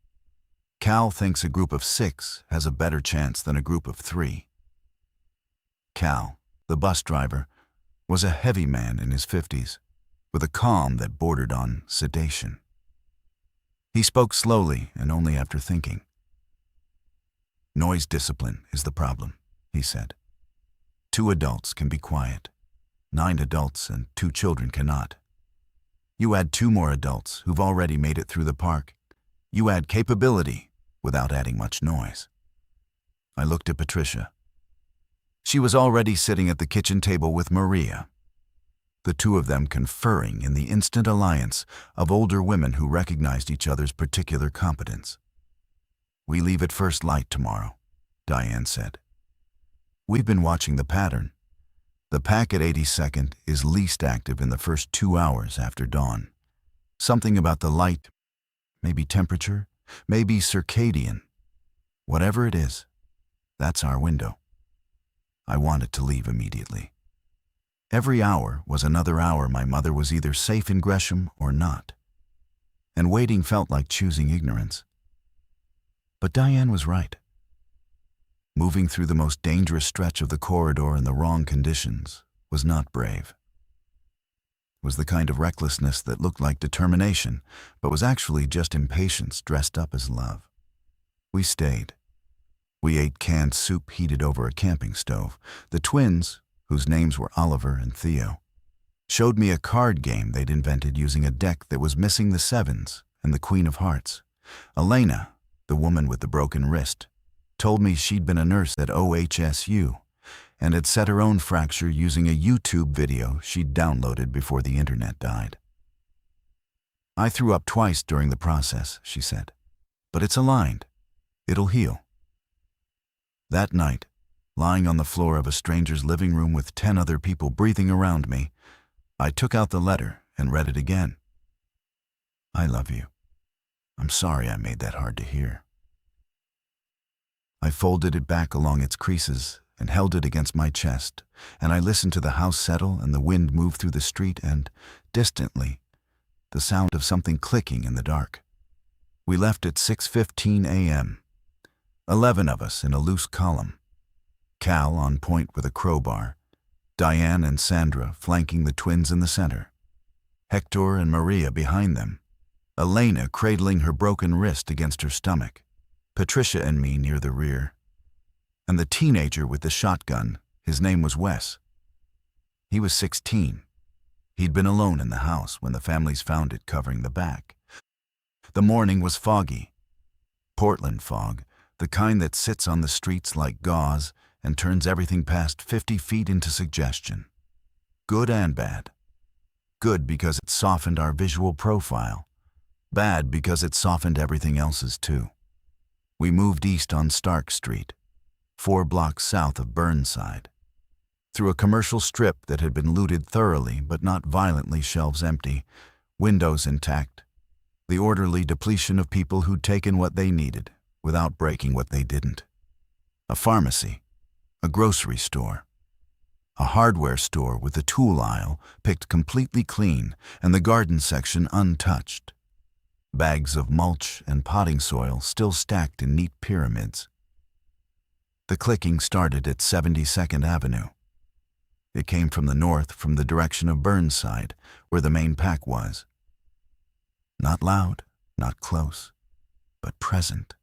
A: Cal thinks a group of 6 has a better chance than a group of 3. Cal, the bus driver, was a heavy man in his 50s, with a calm that bordered on sedation. He spoke slowly and only after thinking. "Noise discipline is the problem," he said. 2 adults can be quiet. 9 adults and 2 children cannot. You add 2 more adults who've already made it through the park. You add capability without adding much noise. I looked at Patricia. She was already sitting at the kitchen table with Maria, the 2 of them conferring in the instant alliance of older women who recognized each other's particular competence. "We leave at first light tomorrow," Diane said. "We've been watching the pattern. The pack at 82nd is least active in the first 2 hours after dawn. Something about the light, maybe temperature, maybe circadian. Whatever it is, that's our window. I wanted to leave immediately. Every hour was another hour my mother was either safe in Gresham or not. And waiting felt like choosing ignorance. But Diane was right. Moving through the most dangerous stretch of the corridor in the wrong conditions was not brave. It was the kind of recklessness that looked like determination, but was actually just impatience dressed up as love. We stayed. We ate canned soup heated over a camping stove. The twins, whose names were Oliver and Theo, showed me a card game they'd invented using a deck that was missing the 7s and the Queen of Hearts. Elena, the woman with the broken wrist, told me she'd been a nurse at OHSU and had set her own fracture using a YouTube video she'd downloaded before the internet died. I threw up twice during the process, she said, but it's aligned. It'll heal. That night, lying on the floor of a stranger's living room with 10 other people breathing around me, I took out the letter and read it again. I love you. I'm sorry I made that hard to hear. I folded it back along its creases and held it against my chest, and I listened to the house settle and the wind move through the street and, distantly, the sound of something clicking in the dark. We left at 6:15 a.m., 11 of us in a loose column. Cal on point with a crowbar, Diane and Sandra flanking the twins in the center, Hector and Maria behind them, Elena cradling her broken wrist against her stomach, Patricia and me near the rear, and the teenager with the shotgun, his name was Wes. He was 16. He'd been alone in the house when the families found it covering the back. The morning was foggy. Portland fog, the kind that sits on the streets like gauze and turns everything past 50 feet into suggestion. Good and bad. Good because it softened our visual profile. Bad because it softened everything else's too. We moved east on Stark Street, 4 blocks south of Burnside, through a commercial strip that had been looted thoroughly but not violently, shelves empty, windows intact, the orderly depletion of people who'd taken what they needed without breaking what they didn't. A pharmacy, a grocery store, a hardware store with the tool aisle picked completely clean and the garden section untouched. Bags of mulch and potting soil still stacked in neat pyramids. The clicking started at 72nd Avenue. It came from the north, from the direction of Burnside, where the main pack was. Not loud, not close, but present.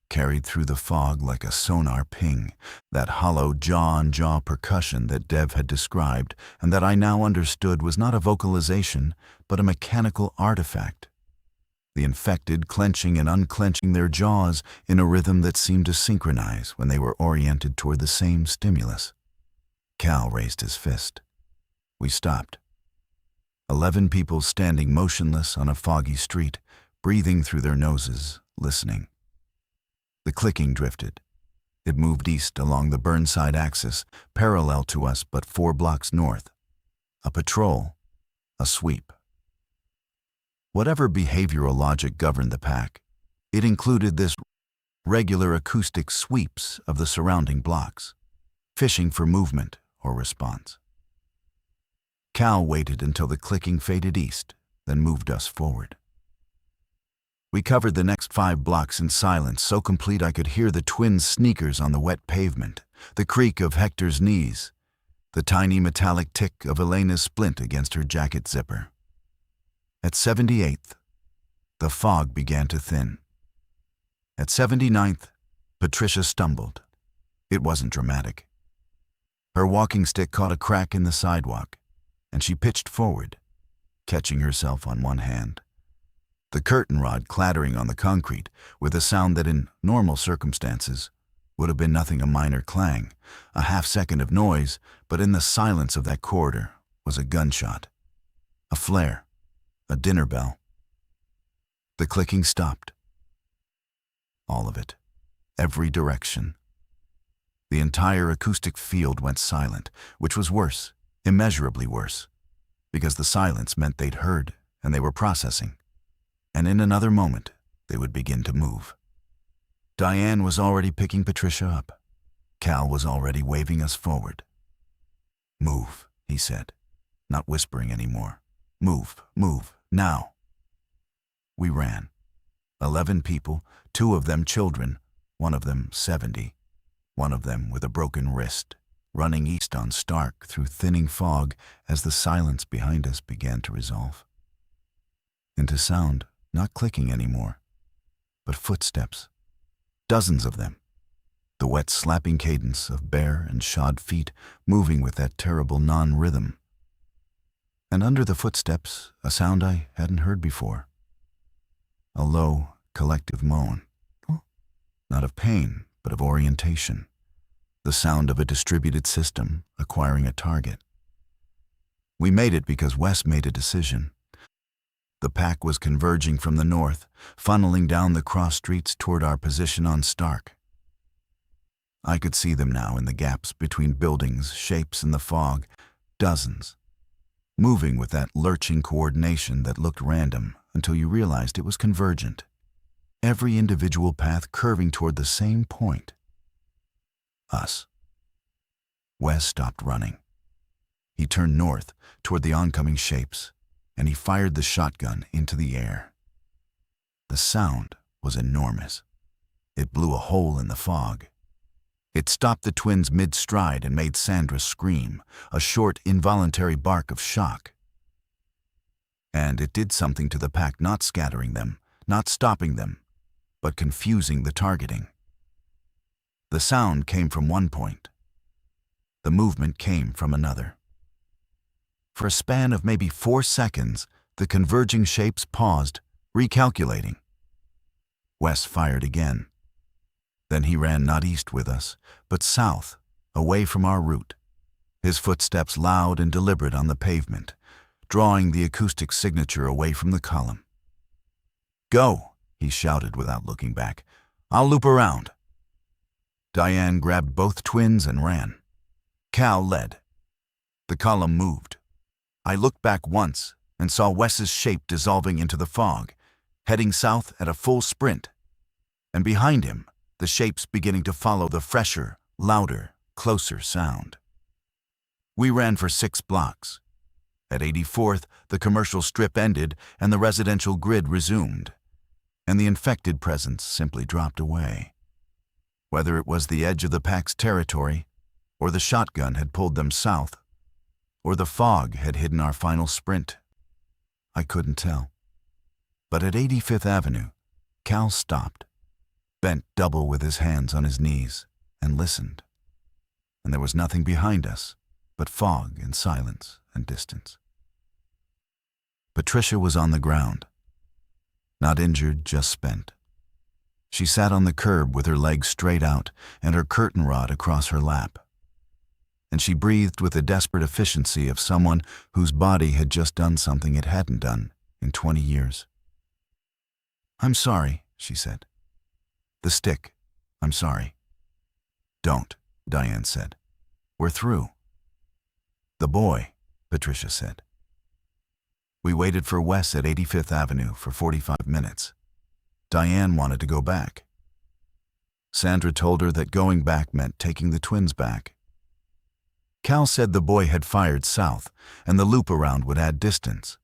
A: Carried through the fog like a sonar ping, that hollow jaw-on-jaw percussion that Dev had described and that I now understood was not a vocalization, but a mechanical artifact. The infected clenching and unclenching their jaws in a rhythm that seemed to synchronize when they were oriented toward the same stimulus. Cal raised his fist. We stopped. 11 people standing motionless on a foggy street, breathing through their noses, listening. The clicking drifted. It moved east along the Burnside axis, parallel to us but 4 blocks north. A patrol, a sweep. Whatever behavioral logic governed the pack, it included this regular acoustic sweeps of the surrounding blocks, fishing for movement or response. Cal waited until the clicking faded east, then moved us forward. We covered the next 5 blocks in silence so complete I could hear the twins' sneakers on the wet pavement, the creak of Hector's knees, the tiny metallic tick of Elena's splint against her jacket zipper. At 78th, the fog began to thin. At 79th, Patricia stumbled. It wasn't dramatic. Her walking stick caught a crack in the sidewalk, and she pitched forward, catching herself on one hand. The curtain rod clattering on the concrete with a sound that in normal circumstances would have been nothing a minor clang, a half-second of noise, but in the silence of that corridor was a gunshot, a flare, a dinner bell. The clicking stopped. All of it, every direction. The entire acoustic field went silent, which was worse, immeasurably worse, because the silence meant they'd heard and they were processing. And in another moment, they would begin to move. Diane was already picking Patricia up. Cal was already waving us forward. "Move," he said, not whispering anymore. "Move, move, now." We ran. 11 people, 2 of them children, one of them 70, one of them with a broken wrist, running east on Stark through thinning fog as the silence behind us began to resolve. Into sound, not clicking anymore, but footsteps. Dozens of them. The wet slapping cadence of bare and shod feet moving with that terrible non-rhythm. And under the footsteps, a sound I hadn't heard before. A low, collective moan. Not of pain, but of orientation. The sound of a distributed system acquiring a target. We made it because Wes made a decision. The pack was converging from the north, funneling down the cross streets toward our position on Stark. I could see them now in the gaps between buildings, shapes in the fog, dozens, moving with that lurching coordination that looked random until you realized it was convergent. Every individual path curving toward the same point. Us. Wes stopped running. He turned north toward the oncoming shapes, and he fired the shotgun into the air. The sound was enormous. It blew a hole in the fog. It stopped the twins mid-stride and made Sandra scream, a short, involuntary bark of shock. And it did something to the pack, not scattering them, not stopping them, but confusing the targeting. The sound came from one point. The movement came from another. For a span of maybe 4 seconds, the converging shapes paused, recalculating. Wes fired again. Then he ran not east with us, but south, away from our route, his footsteps loud and deliberate on the pavement, drawing the acoustic signature away from the column. "Go," he shouted without looking back. "I'll loop around." Diane grabbed both twins and ran. Cal led. The column moved. I looked back once and saw Wes's shape dissolving into the fog, heading south at a full sprint, and behind him, the shapes beginning to follow the fresher, louder, closer sound. We ran for 6 blocks. At 84th, the commercial strip ended and the residential grid resumed, and the infected presence simply dropped away. Whether it was the edge of the pack's territory, or the shotgun had pulled them south, or the fog had hidden our final sprint, I couldn't tell. But at 85th Avenue, Cal stopped, bent double with his hands on his knees, and listened. And there was nothing behind us but fog and silence and distance. Patricia was on the ground. Not injured, just spent. She sat on the curb with her legs straight out and her curtain rod across her lap. And she breathed with the desperate efficiency of someone whose body had just done something it hadn't done in 20 years. "I'm sorry," she said. "The stick, I'm sorry." "Don't," Diane said. "We're through." "The boy," Patricia said. We waited for Wes at 85th Avenue for 45 minutes. Diane wanted to go back. Sandra told her that going back meant taking the twins back. Cal said the boy had fired south, and the loop around would add distance.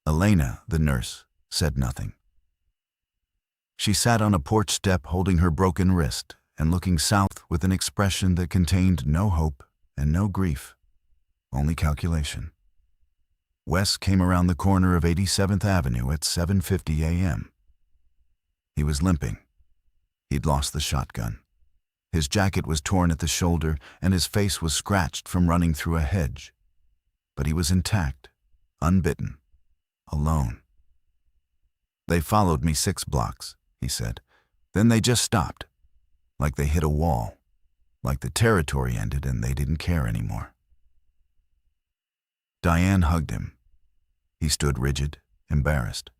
A: Elena, the nurse, said nothing. She sat on a porch step holding her broken wrist and looking south with an expression that contained no hope and no grief, only calculation. Wes came around the corner of 87th Avenue at 7:50 a.m. He was limping. He'd lost the shotgun. His jacket was torn at the shoulder and his face was scratched from running through a hedge. But he was intact, unbitten, alone. "They followed me 6 blocks, he said. "Then they just stopped, like they hit a wall, like the territory ended and they didn't care anymore." Diane hugged him. He stood rigid, embarrassed,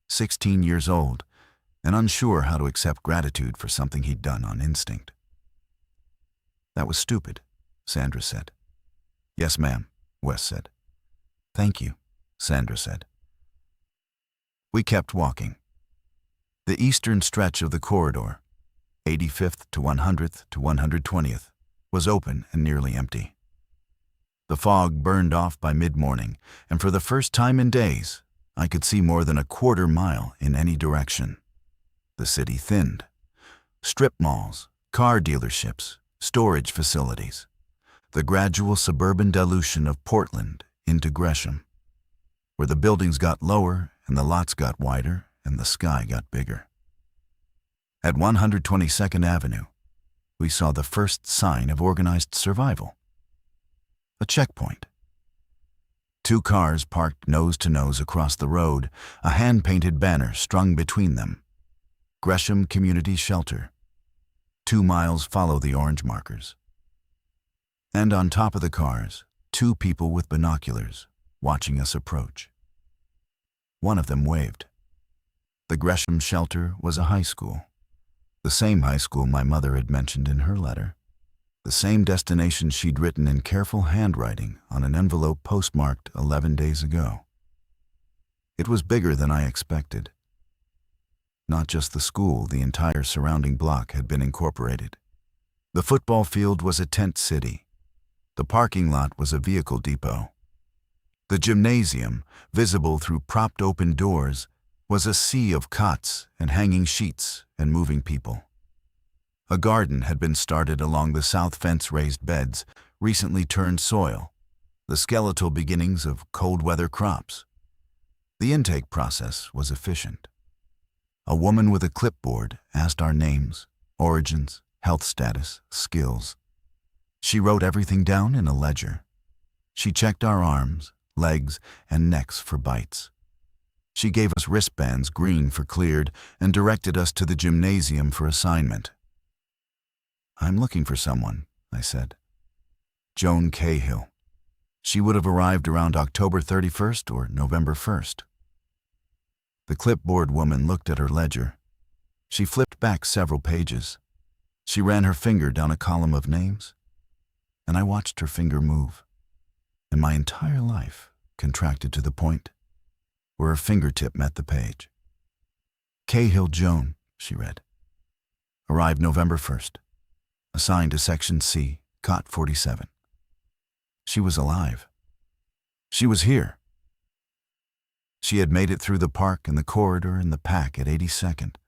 A: 16 years old, and unsure how to accept gratitude for something he'd done on instinct. "That was stupid," Sandra said. "Yes, ma'am," Wes said. "Thank you," Sandra said. We kept walking. The eastern stretch of the corridor, 85th to 100th to 120th, was open and nearly empty. The fog burned off by mid-morning, and for the first time in days, I could see more than a quarter mile in any direction. The city thinned. Strip malls, car dealerships, storage facilities. The gradual suburban dilution of Portland into Gresham, where the buildings got lower and the lots got wider and the sky got bigger. At 122nd Avenue, we saw the first sign of organized survival. A checkpoint. 2 cars parked nose to nose across the road, a hand-painted banner strung between them. Gresham Community Shelter. 2 miles follow the orange markers. And on top of the cars, 2 people with binoculars, watching us approach. One of them waved. The Gresham shelter was a high school. The same high school my mother had mentioned in her letter. The same destination she'd written in careful handwriting on an envelope postmarked 11 days ago. It was bigger than I expected. Not just the school, the entire surrounding block had been incorporated. The football field was a tent city. The parking lot was a vehicle depot. The gymnasium, visible through propped open doors, was a sea of cots and hanging sheets and moving people. A garden had been started along the south fence raised beds, recently turned soil, the skeletal beginnings of cold weather crops. The intake process was efficient. A woman with a clipboard asked our names, origins, health status, skills. She wrote everything down in a ledger. She checked our arms, legs, and necks for bites. She gave us wristbands, green for cleared, and directed us to the gymnasium for assignment. "I'm looking for someone," I said. "Joan Cahill. She would have arrived around October 31st or November 1st. The clipboard woman looked at her ledger. She flipped back several pages. She ran her finger down a column of names, and I watched her finger move, and my entire life contracted to the point where her fingertip met the page. "Cahill Joan," she read. "Arrived November 1st. Assigned to Section C, Cot 47. She was alive. She was here. She had made it through the park and the corridor and the pack at 82nd,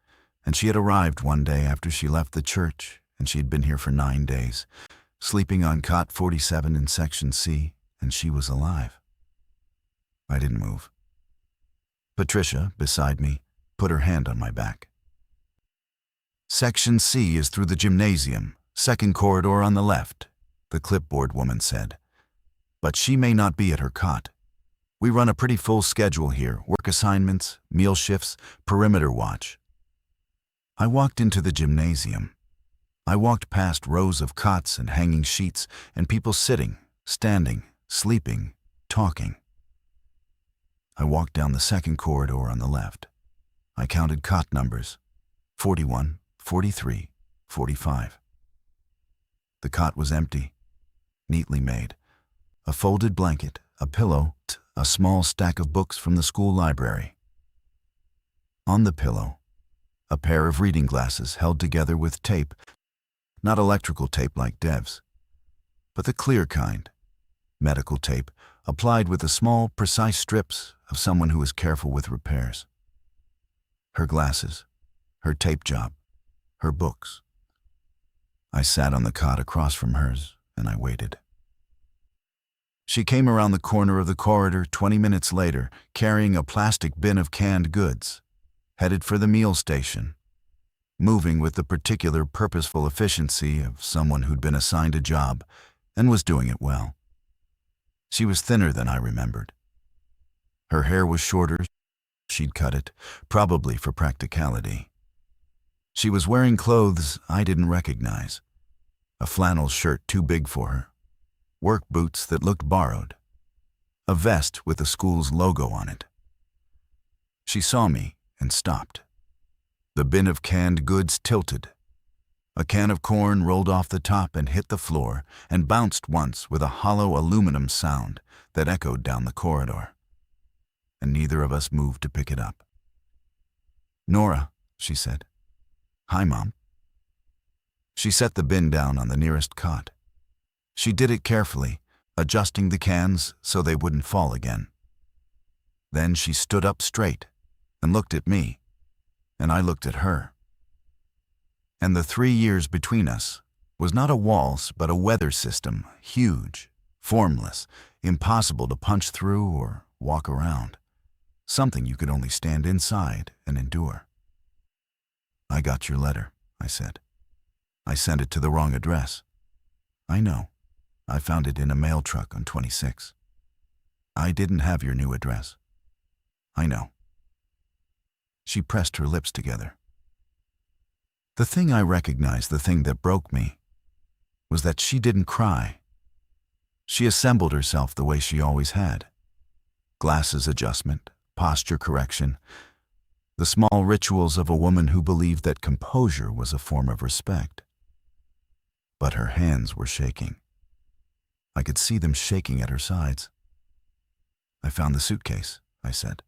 A: and she had arrived one day after she left the church, and she had been here for 9 days, sleeping on Cot 47 in Section C, and she was alive." I didn't move. Patricia, beside me, put her hand on my back. "Section C is through the gymnasium, second corridor on the left," the clipboard woman said. "But she may not be at her cot. We run a pretty full schedule here, work assignments, meal shifts, perimeter watch." I walked into the gymnasium. I walked past rows of cots and hanging sheets and people sitting, standing, sleeping, talking. I walked down the second corridor on the left. I counted cot numbers: 41, 43, 45. The cot was empty, neatly made. A folded blanket, a pillow, a small stack of books from the school library. On the pillow, a pair of reading glasses held together with tape, not electrical tape like Dev's, but the clear kind, medical tape, applied with the small, precise strips of someone who is careful with repairs. Her glasses, her tape job, her books. I sat on the cot across from hers, and I waited. She came around the corner of the corridor 20 minutes later, carrying a plastic bin of canned goods, headed for the meal station, moving with the particular purposeful efficiency of someone who'd been assigned a job and was doing it well. She was thinner than I remembered. Her hair was shorter. She'd cut it, probably for practicality. She was wearing clothes I didn't recognize. A flannel shirt too big for her. Work boots that looked borrowed. A vest with the school's logo on it. She saw me and stopped. The bin of canned goods tilted. A can of corn rolled off the top and hit the floor and bounced once with a hollow aluminum sound that echoed down the corridor. And neither of us moved to pick it up. "Nora," she said. "Hi, Mom." She set the bin down on the nearest cot. She did it carefully, adjusting the cans so they wouldn't fall again. Then she stood up straight and looked at me, and I looked at her. And the 3 years between us was not a walls but a weather system, huge, formless, impossible to punch through or walk around, something you could only stand inside and endure. "I got your letter," I said. "I sent it to the wrong address." "I know. I found it in a mail truck on 26. I didn't have your new address." "I know." She pressed her lips together. The thing I recognized, the thing that broke me, was that she didn't cry. She assembled herself the way she always had. Glasses adjustment, posture correction, the small rituals of a woman who believed that composure was a form of respect. But her hands were shaking. I could see them shaking at her sides. "I found the suitcase," I said,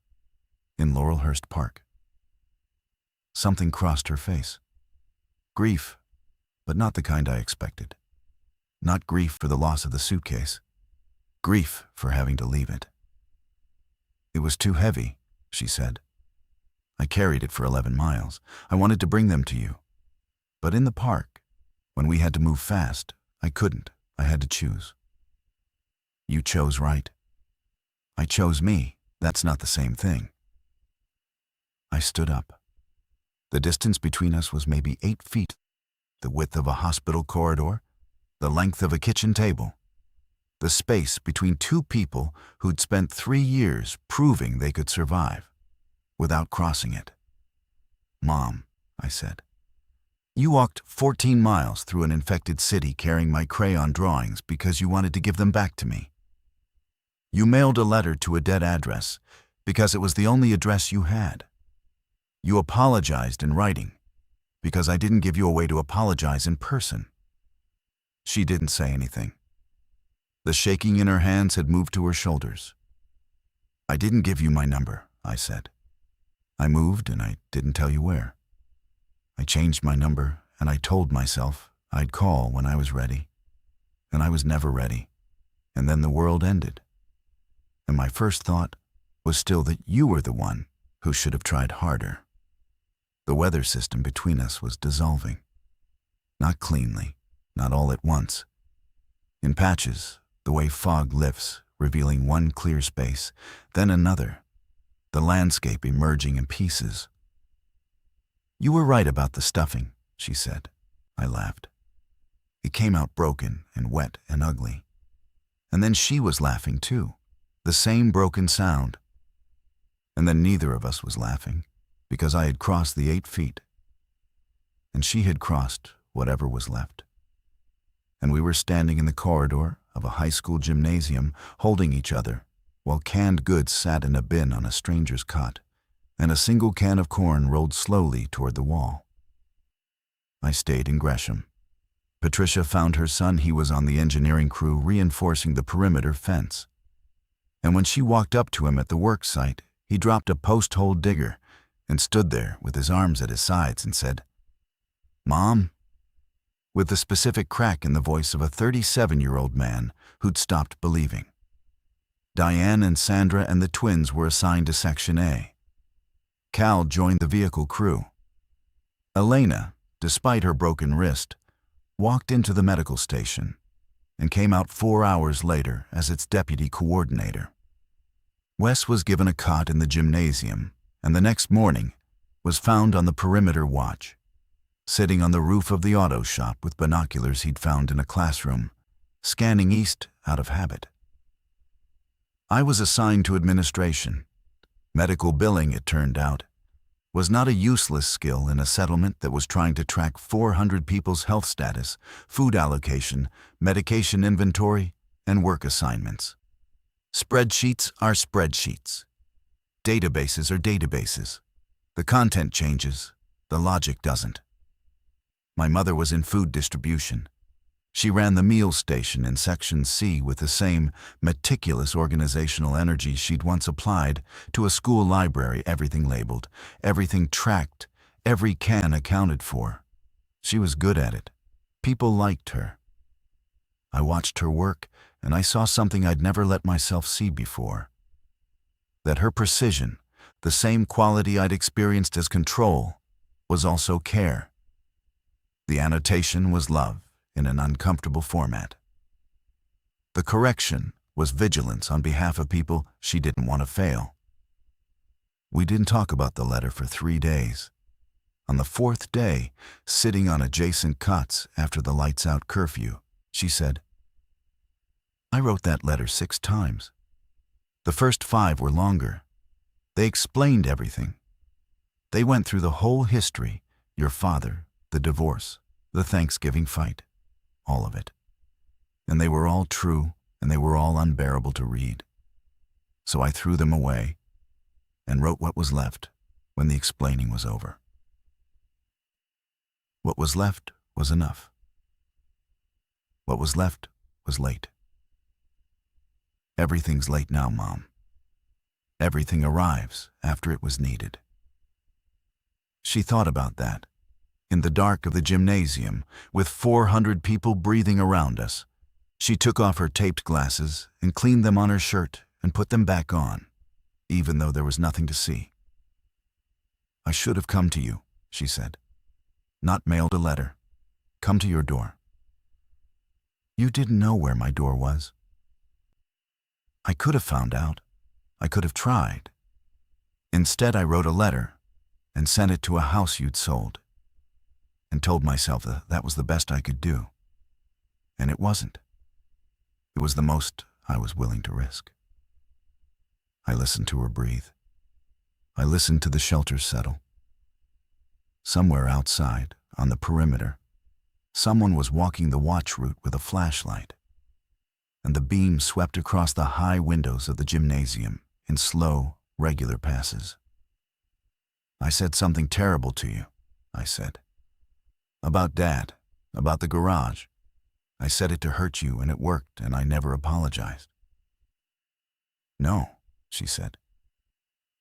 A: "in Laurelhurst Park." Something crossed her face. Grief, but not the kind I expected. Not grief for the loss of the suitcase. Grief for having to leave it. "It was too heavy," she said. "I carried it for 11 miles. I wanted to bring them to you. But in the park, when we had to move fast, I couldn't. I had to choose." "You chose right." "I chose me. That's not the same thing." I stood up. The distance between us was maybe 8 feet, the width of a hospital corridor, the length of a kitchen table, the space between two people who'd spent 3 years proving they could survive without crossing it. "Mom," I said, "you walked 14 miles through an infected city carrying my crayon drawings because you wanted to give them back to me. You mailed a letter to a dead address because it was the only address you had. You apologized in writing because I didn't give you a way to apologize in person." She didn't say anything. The shaking in her hands had moved to her shoulders. "I didn't give you my number," I said. "I moved and I didn't tell you where. I changed my number and I told myself I'd call when I was ready. And I was never ready. And then the world ended. And my first thought was still that you were the one who should have tried harder." The weather system between us was dissolving. Not cleanly, not all at once. In patches, the way fog lifts, revealing one clear space, then another, the landscape emerging in pieces. "You were right about the stuffing," she said. I laughed. It came out broken and wet and ugly. And then she was laughing too, the same broken sound. And then neither of us was laughing, because I had crossed the 8 feet, and she had crossed whatever was left. And we were standing in the corridor of a high school gymnasium, holding each other, while canned goods sat in a bin on a stranger's cot, and a single can of corn rolled slowly toward the wall. I stayed in Gresham. Patricia found her son. He was on the engineering crew reinforcing the perimeter fence. And when she walked up to him at the work site, he dropped a post-hole digger and stood there with his arms at his sides and said, "Mom?" with the specific crack in the voice of a 37-year-old man who'd stopped believing. Diane and Sandra and the twins were assigned to Section A. Cal joined the vehicle crew. Elena, despite her broken wrist, walked into the medical station and came out 4 hours later as its deputy coordinator. Wes was given a cot in the gymnasium, and the next morning was found on the perimeter watch, sitting on the roof of the auto shop with binoculars he'd found in a classroom, scanning east out of habit. I was assigned to administration. Medical billing, it turned out, was not a useless skill in a settlement that was trying to track 400 people's health status, food allocation, medication inventory, and work assignments. Spreadsheets are spreadsheets. Databases are databases. The content changes, the logic doesn't. My mother was in food distribution. She ran the meal station in Section C with the same meticulous organizational energy she'd once applied to a school library, everything labeled, everything tracked, every can accounted for. She was good at it. People liked her. I watched her work, and I saw something I'd never let myself see before. That her precision, the same quality I'd experienced as control, was also care. The annotation was love in an uncomfortable format. The correction was vigilance on behalf of people she didn't want to fail. We didn't talk about the letter for 3 days. On the 4th day, sitting on adjacent cots after the lights-out curfew, she said, "I wrote that letter 6 times. The first 5 were longer. They explained everything. They went through the whole history, your father, the divorce, the Thanksgiving fight, all of it. And they were all true, and they were all unbearable to read. So I threw them away and wrote what was left when the explaining was over. What was left was enough. What was left was late. Everything's late now, Mom. Everything arrives after it was needed. She thought about that. In the dark of the gymnasium, with 400 people breathing around us, she took off her taped glasses and cleaned them on her shirt and put them back on, even though there was nothing to see. I should have come to you, she said. Not mailed a letter. Come to your door. You didn't know where my door was. I could have found out. I could have tried. Instead, I wrote a letter and sent it to a house you'd sold, and told myself that was the best I could do. And it wasn't. It was the most I was willing to risk. I listened to her breathe. I listened to the shelters settle. Somewhere outside, on the perimeter, someone was walking the watch route with a flashlight, and the beam swept across the high windows of the gymnasium in slow, regular passes. I said something terrible to you, I said. About Dad, about the garage. I said it to hurt you, and it worked, and I never apologized. No, she said.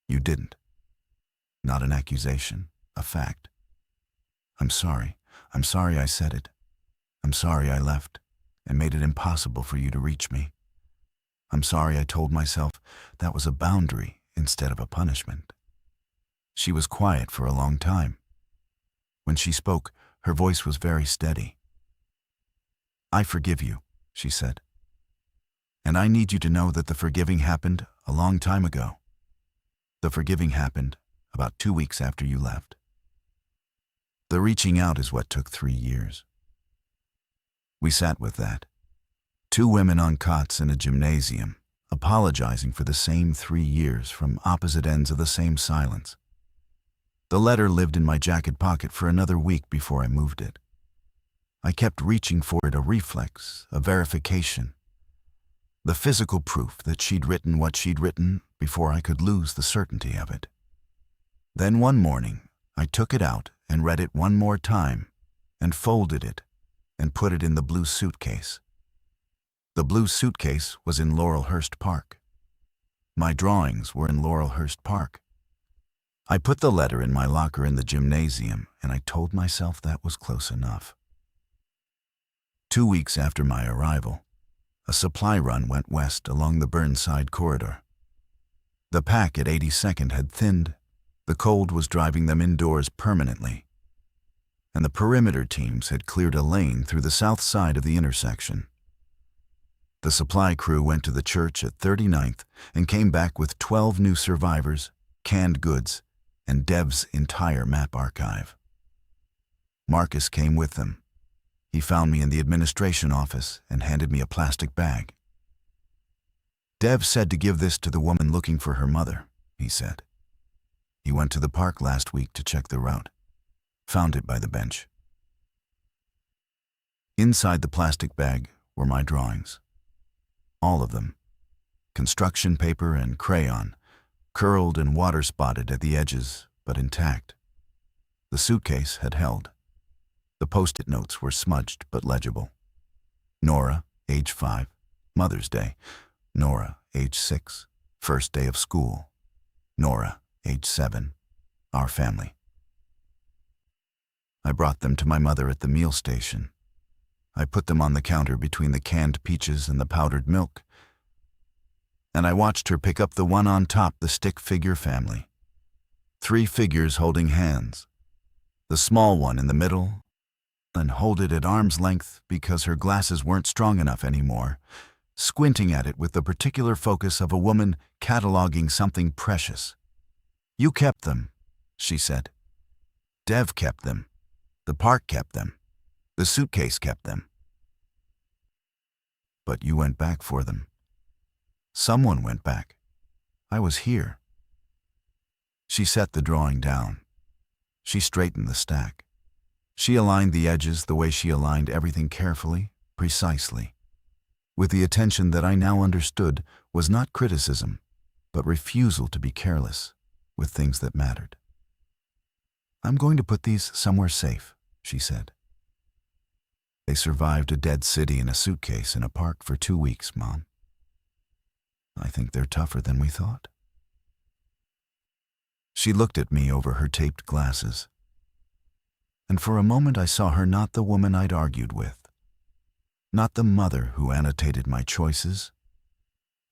A: You didn't. Not an accusation, a fact. I'm sorry. I'm sorry I said it. I'm sorry I left and made it impossible for you to reach me. I'm sorry I told myself that was a boundary instead of a punishment. She was quiet for a long time. When she spoke, her voice was very steady. I forgive you, she said. And I need you to know that the forgiving happened a long time ago. The forgiving happened about 2 weeks after you left. The reaching out is what took 3 years. We sat with that. 2 women on cots in a gymnasium, apologizing for the same 3 years from opposite ends of the same silence. The letter lived in my jacket pocket for another week before I moved it. I kept reaching for it, a reflex, a verification, the physical proof that she'd written what she'd written before I could lose the certainty of it. Then one morning, I took it out and read it one more time and folded it and put it in the blue suitcase. The blue suitcase was in Laurelhurst Park. My drawings were in Laurelhurst Park. I put the letter in my locker in the gymnasium, and I told myself that was close enough. 2 weeks after my arrival, a supply run went west along the Burnside corridor. The pack at 82nd had thinned. The cold was driving them indoors permanently, and the perimeter teams had cleared a lane through the south side of the intersection. The supply crew went to the church at 39th and came back with 12 new survivors, canned goods, and Dev's entire map archive. Marcus came with them. He found me in the administration office and handed me a plastic bag. Dev said to give this to the woman looking for her mother, he said. He went to the park last week to check the route. Found it by the bench. Inside the plastic bag were my drawings. All of them. Construction paper and crayon, curled and water-spotted at the edges, but intact. The suitcase had held. The post-it notes were smudged but legible. Nora, age 5, Mother's Day. Nora, age 6, first day of school. Nora, age 7, our family. I brought them to my mother at the meal station. I put them on the counter between the canned peaches and the powdered milk, and I watched her pick up the one on top, the stick figure family. 3 figures holding hands. The small one in the middle, and hold it at arm's length because her glasses weren't strong enough anymore, squinting at it with the particular focus of a woman cataloging something precious. You kept them, she said. Dev kept them. The park kept them. The suitcase kept them. But you went back for them. Someone went back. I was here. She set the drawing down. She straightened the stack. She aligned the edges the way she aligned everything carefully, precisely, with the attention that I now understood was not criticism, but refusal to be careless with things that mattered. "I'm going to put these somewhere safe," she said. "They survived a dead city in a suitcase in a park for 2 weeks, Mom. I think they're tougher than we thought." She looked at me over her taped glasses, and for a moment I saw her not the woman I'd argued with, not the mother who annotated my choices,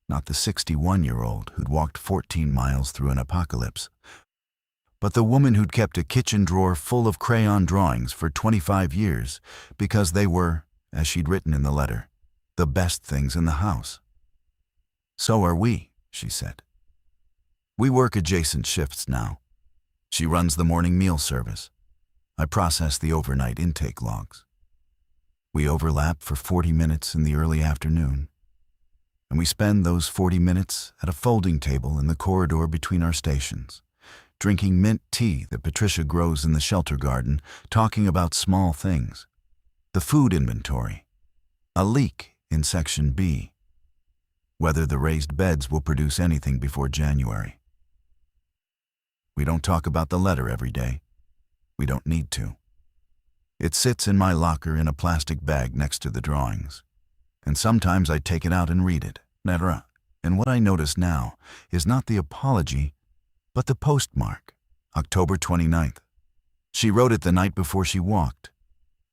A: not the 61-year-old who'd walked 14 miles through an apocalypse, but the woman who'd kept a kitchen drawer full of crayon drawings for 25 years because they were, as she'd written in the letter, the best things in the house. "So are we," she said. "We work adjacent shifts now. She runs the morning meal service. I process the overnight intake logs. We overlap for 40 minutes in the early afternoon, and we spend those 40 minutes at a folding table in the corridor between our stations, drinking mint tea that Patricia grows in the shelter garden, talking about small things, the food inventory, a leak in Section B, whether the raised beds will produce anything before January. We don't talk about the letter every day. We don't need to. It sits in my locker in a plastic bag next to the drawings, and sometimes I take it out and read it, etc. And what I notice now is not the apology, but the postmark, October 29th. She wrote it the night before she walked.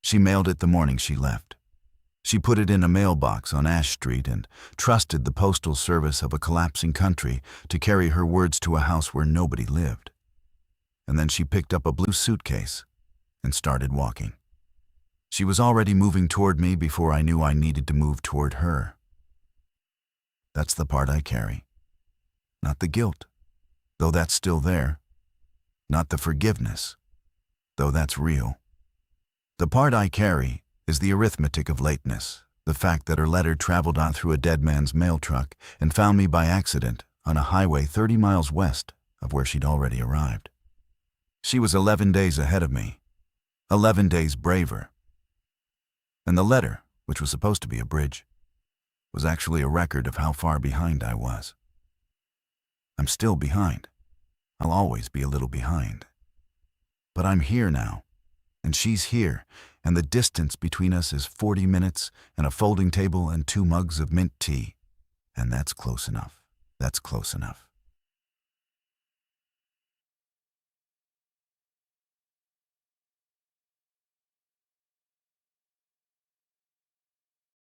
A: She mailed it the morning she left. She put it in a mailbox on Ash Street and trusted the postal service of a collapsing country to carry her words to a house where nobody lived. And then she picked up a blue suitcase and started walking. She was already moving toward me before I knew I needed to move toward her. That's the part I carry. Not the guilt, though that's still there. Not the forgiveness, though that's real. The part I carry is the arithmetic of lateness, the fact that her letter traveled on through a dead man's mail truck and found me by accident on a highway 30 miles west of where she'd already arrived. She was 11 days ahead of me, 11 days braver. And the letter, which was supposed to be a bridge, was actually a record of how far behind I was. I'm still behind. I'll always be a little behind. But I'm here now, and she's here, and the distance between us is 40 minutes and a folding table and 2 mugs of mint tea. And that's close enough. That's close enough.